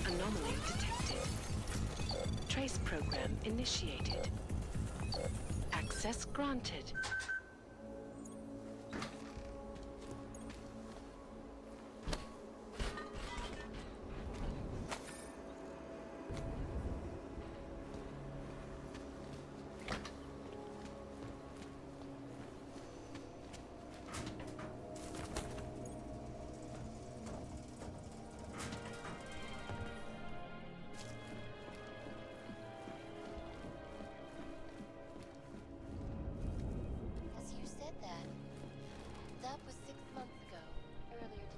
Anomaly detected. Trace program initiated. Access granted. As you said that. That was 6 months ago. Earlier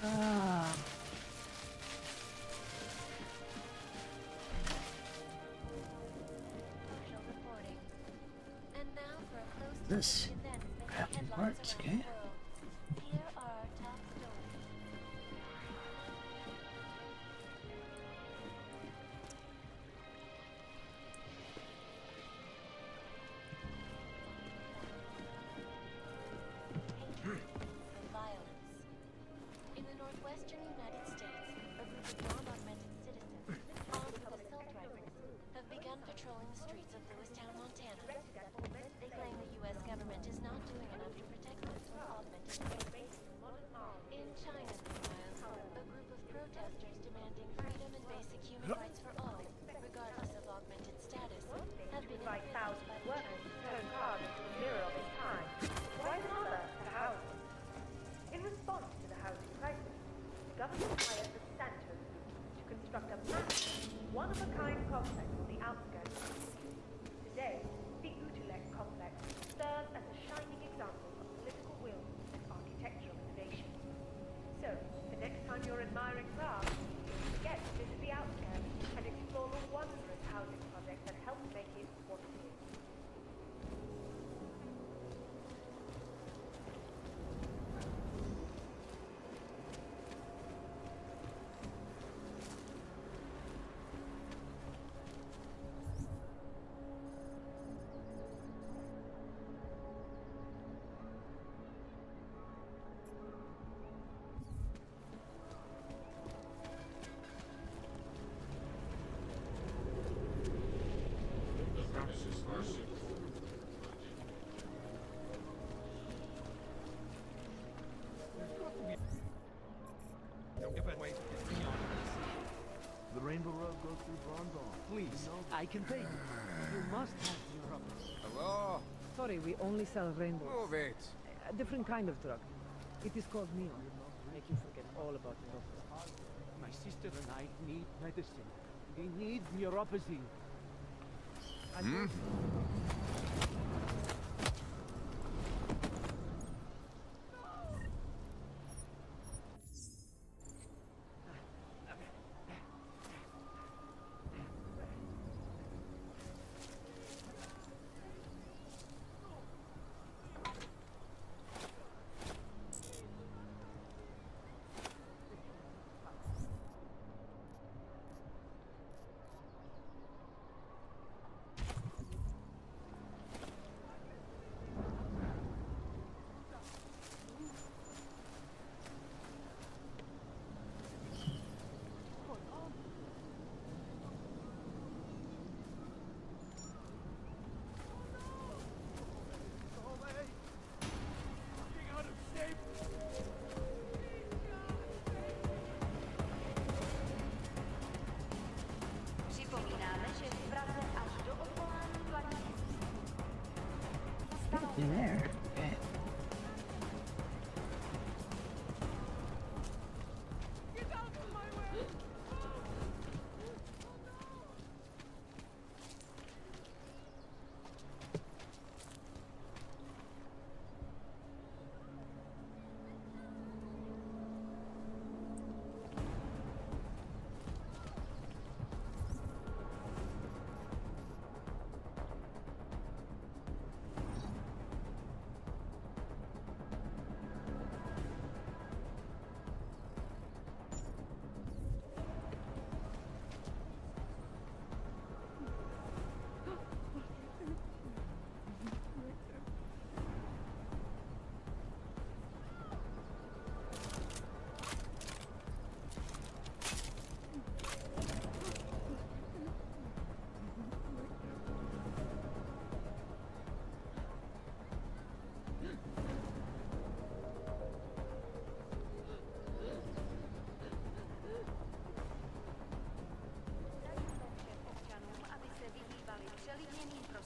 Ah. Partial reporting. And now for a close look This at events making crafting headlines parts, around okay. the world. Here are our top stories. And violence. In the northwestern United States, a group of non-augmented citizens, armed with assault rifles, government is not doing enough to protect us from augmented terrorists. In China, meanwhile, a group of protesters demanding freedom and basic human rights for all, regardless of augmented status, have been imprisoned by the Chinese turn hard into the mirror of its time. Why bother to housing? In response to the housing crisis, the government hired the Santos Group to construct a massive, one-of-a-kind complex on the outskirts of the city. Today, the Utulek complex serves as a shining example of political will and architectural innovation. So, the next time you're admiring Prague, don't forget to visit the outskirts and explore the wondrous housing project that helped make it what it is. The Rainbow Road goes through Bronzong. Please, I can pay you. You must have your up. Hello? Sorry, we only sell rainbows. Move it. A different kind of drug. It is called neon. Make you forget all about neuropathy. My sister and I need medicine. We need neuropathy. In there. Okay.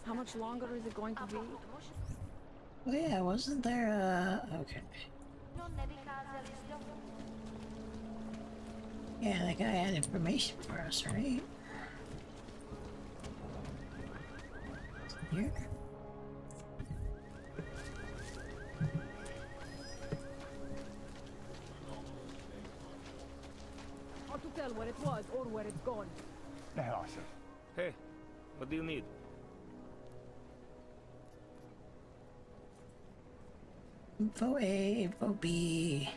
How much longer is it going to be? Oh yeah, wasn't there okay. Yeah, that guy had information for us, right? Here? Hard to tell where it was or where it's gone. Hey, what do you need? Info A, info B.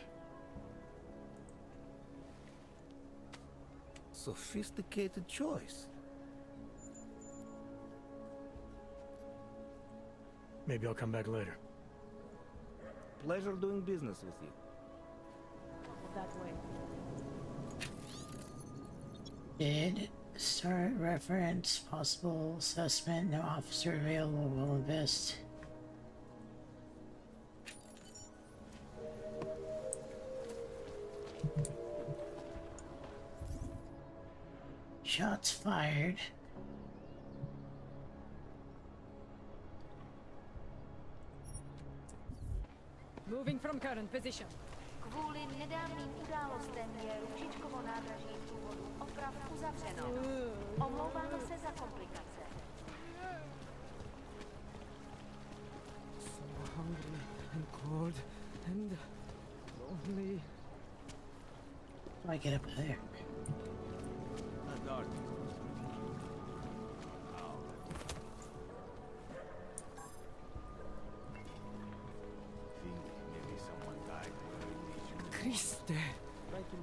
Sophisticated choice. Maybe I'll come back later. Pleasure doing business with you. That way. Did start reference possible assessment. No officer available. Will invest. Shots fired. Moving from current position. Kvůli nedávným událostem je Ružičkovo nádraží z důvodu oprav uzavřeno. Omlouváme se za komplikace. So hungry and cold and lonely. How do I get up there? Christe,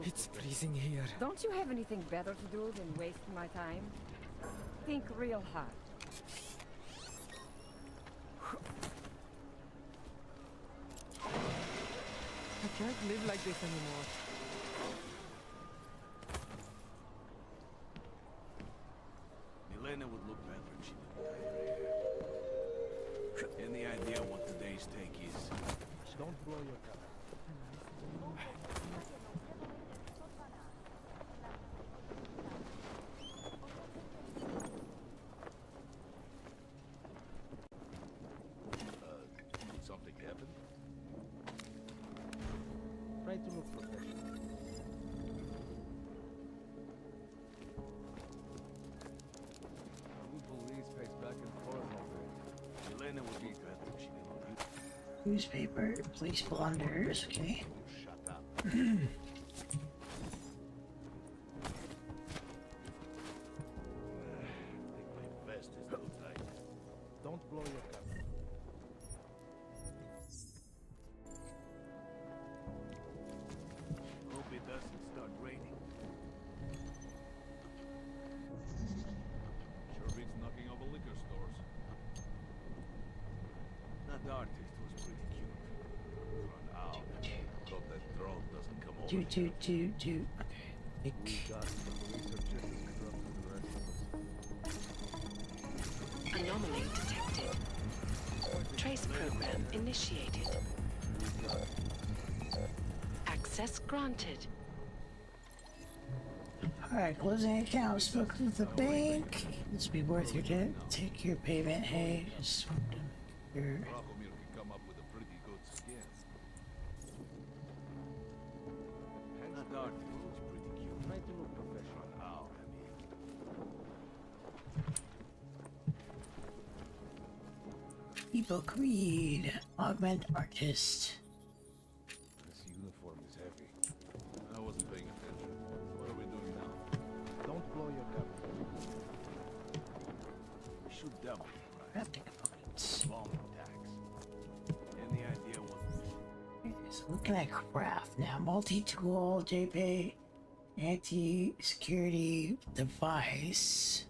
it's freezing here. Don't you have anything better to do than waste my time? Think real hard. I can't live like this anymore. Milena would look better if she didn't die. Any idea what today's take is? Don't blow your cover. Did something happen? Try to look professional. The police pace back and forth all day. Milena would look better if she didn't die. Newspaper, police blunders, okay. Shut up. My vest is too tight. Don't blow your cover. Hope it doesn't start raining. Sure beats knocking over liquor stores. That artist was pretty cute. For an owl. Hope that drone doesn't come over. Do. Okay. We got the police are just as corrupt as the rest of us. Anomaly detected. Trace program initiated. Access granted. Alright, closing account. Spoken with the bank. This will be worth your debt. Take your payment. Hey, just your. Dracomir can come up with a pretty good skin. That artist was pretty cute. Try to look professional. For an owl, I mean. People Creed. Augment artist. This uniform is heavy. I wasn't paying attention. What are we doing now? Don't blow your cover. We should double the price. Crafting components. Bomb attacks. Any idea what? So looking at craft now. Multi-tool, JPay, anti-security device,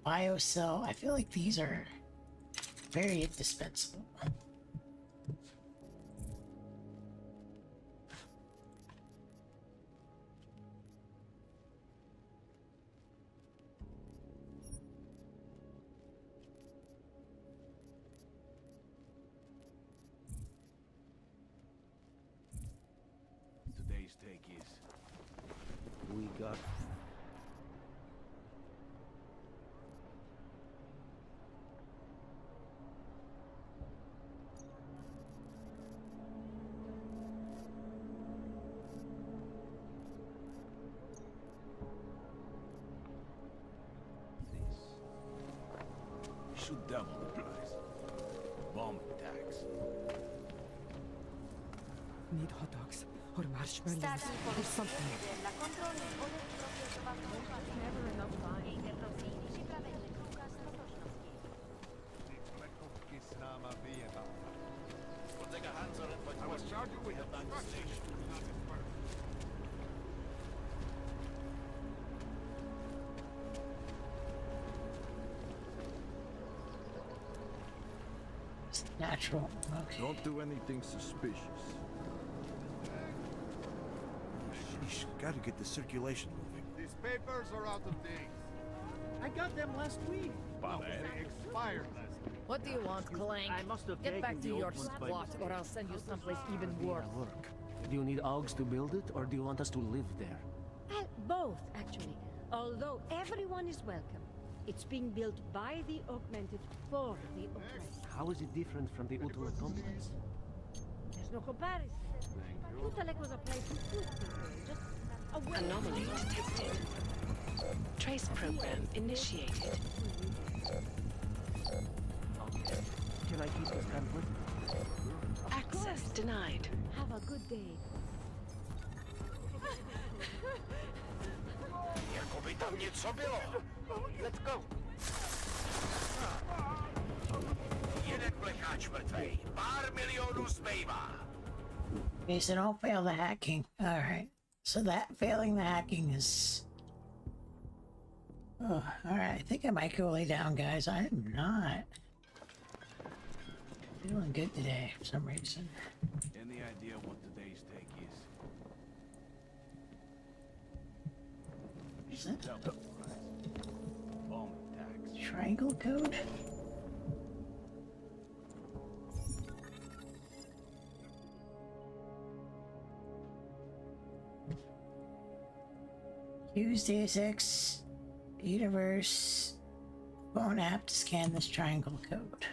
biocell. I feel like these are very indispensable. Today's take is We got this. We should double the price. Bomb attacks. Need hot dogs or marshmallows Státní or policie something. jede na kontrolu odevzprověřovanou Never enough time. Mějte prosím připravený průkaz totožnosti. We'll take a hands-on it, but I was charged with the back station. It's natural. Okay. Don't do anything suspicious. Sheesh, gotta get the circulation moving. These papers are out of date. I got them last week. Bob, They expired last week. What do you want, Clank? I must have Get back taken to the your old ones by squat, mistake. or I'll send you someplace even worse. Look, do you need Augs to build it, or do you want us to live there? Both, actually. Although everyone is welcome, it's being built by the augmented for the oppressed. How is it different from the Utala complex? There's no comparison. Utalek was a place for good people, just a way. Anomaly detected. Trace program initiated. Can I keep this pamphlet? Access denied. Have a good day. Jako by tam něco bylo. Let's go. Jeden plecháč mrtvej. Pár milionů zbývá. Okay, so don't fail the hacking. Alright. So that failing the hacking is... Oh, alright. I think I might go lay down, guys. I am not feeling good today for some reason. Any idea what today's take is? Is that Bomb attacks. triangle code? Use Deus Ex Universe phone app to scan this triangle code.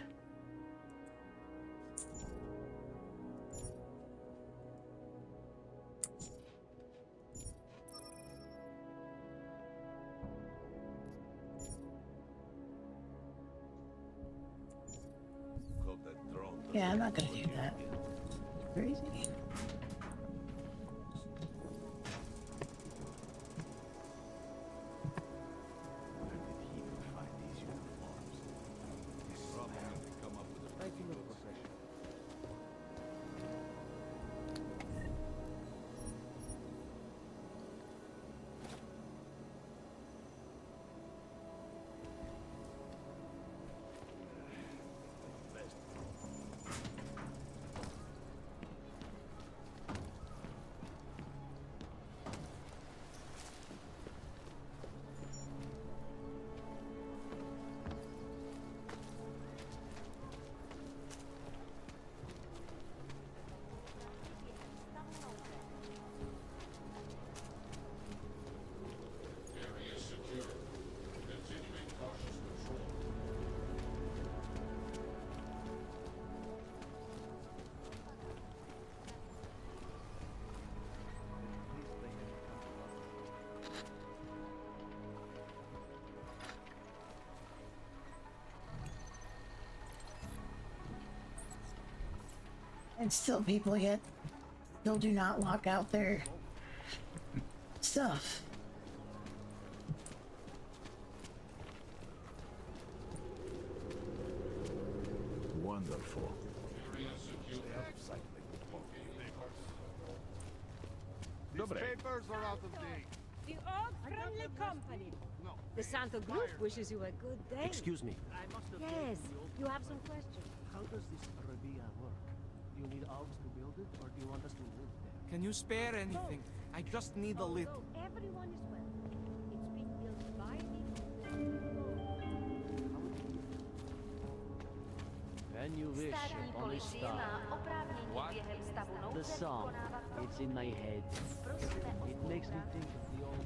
Hope that drone doesn't Yeah, I'm not gonna report do you that. again. Crazy. Where did he find these uniforms? He's probably come up with a pretty good profession. And still people yet still do not lock out their stuff. Wonderful. These papers are out of date. The Orc-friendly company. The Santo Group wishes you a good day. Excuse me. Yes, you have some questions. How does this Rabia work? Do you need Augs to build it, or do you want us to live there? Can you spare anything? I just need a little. Although everyone is welcome, it's being built by the... When you wish upon a star. What? The song. It's in my head. It makes me think of the old...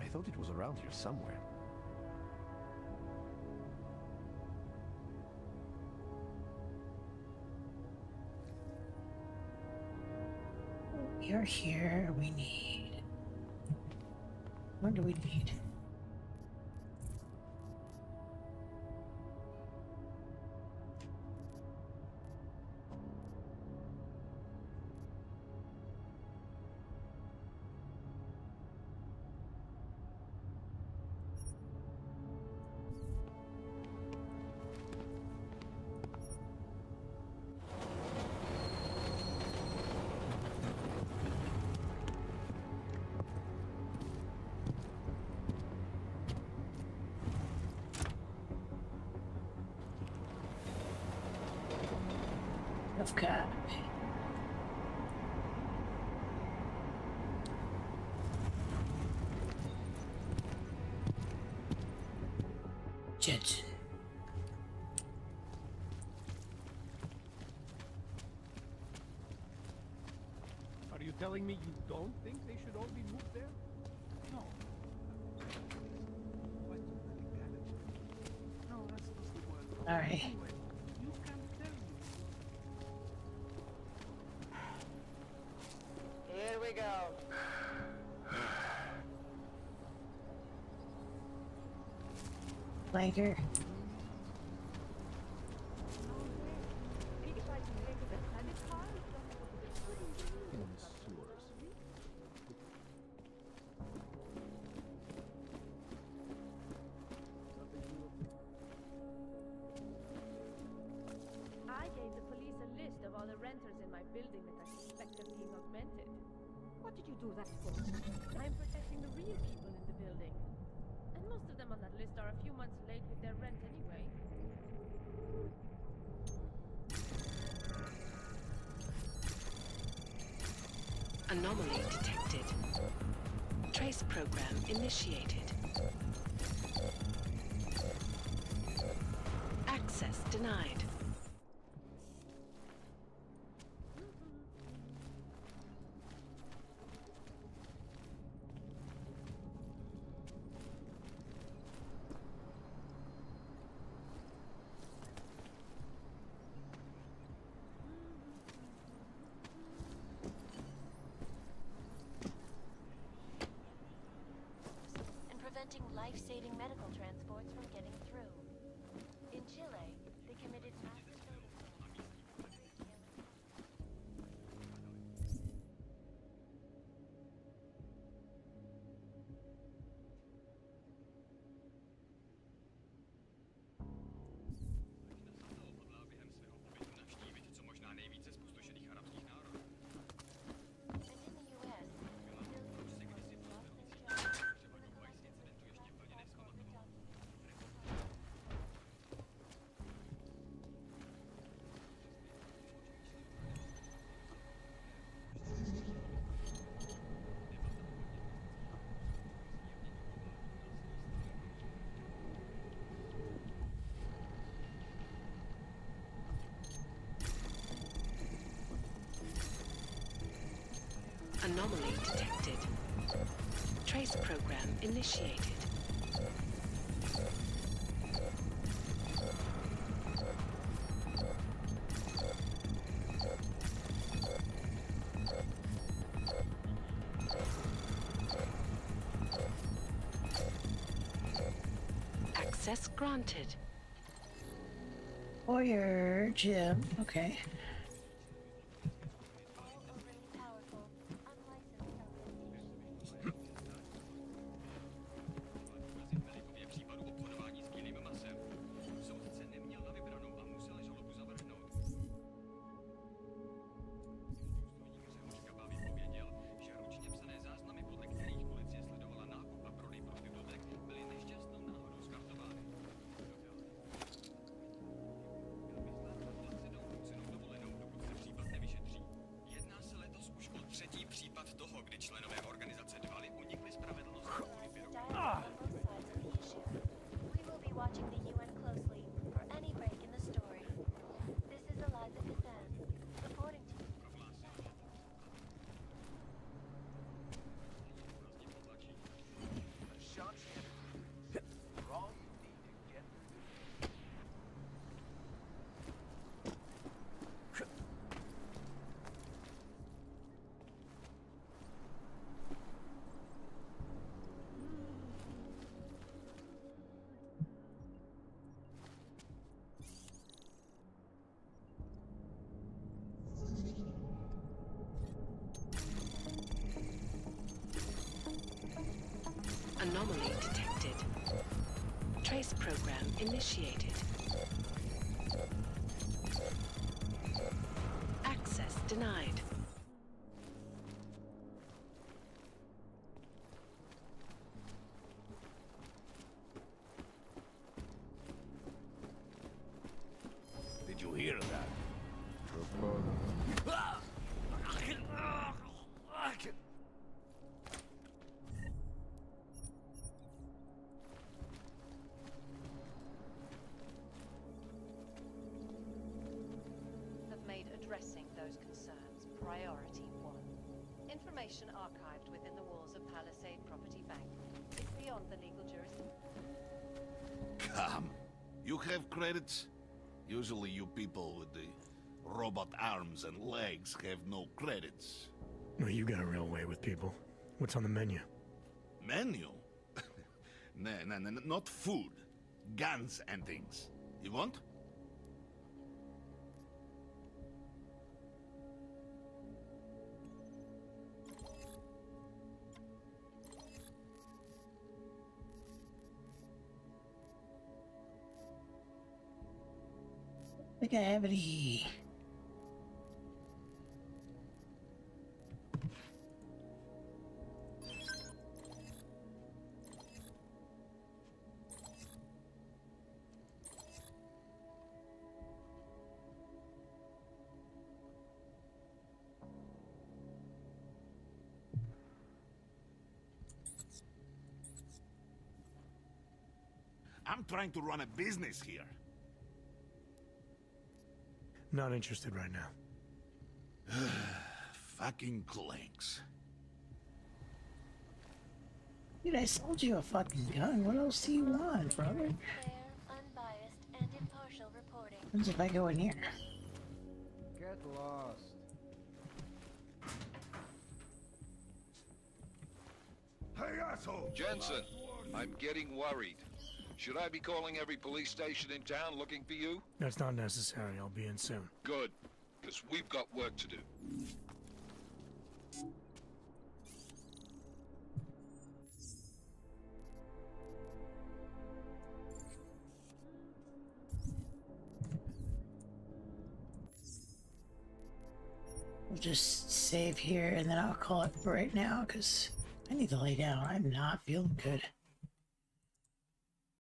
I thought it was around here somewhere. We are here. We need... What do we need? I've got. Jetson. Are you telling me you don't think they should all be moved there? No. No, that's just the word. All right. Anyway, you can tell me. Here we go. Blanker. I gave the police a list of all the renters in my building that I suspect of being augmented. What did you do that for? I'm protecting the real people in the building. And most of them on that list are a few months late with their rent anyway. Anomaly detected. Trace program initiated. Access denied. And preventing life-saving medical transports from getting through. In Chile, they committed massive building Anomaly detected. Trace program initiated. Access granted. Boyer, Jim. Okay. Anomaly detected. Trace program initiated. Access denied. Did you hear that? addressing those concerns, priority 1. Information archived within the walls of Palisade Property Bank is beyond the legal jurisdiction. Come. You have credits? Usually you people with the robot arms and legs have no credits. Well, you got a real way with people. What's on the menu? Menu? No, not food. Guns and things. You want? Look at everybody. I'm trying to run a business here. Not interested right now. Fucking clanks. Dude, I sold you a fucking gun. What else do you want, brother? Fair, unbiased, and impartial reporting. What if I go in here? Get lost. Hey, asshole! Jensen, I'm getting worried. Should I be calling every police station in town looking for you? That's not necessary. I'll be in soon. Good, because we've got work to do. We'll just save here and then I'll call it right now because I need to lay down. I'm not feeling good.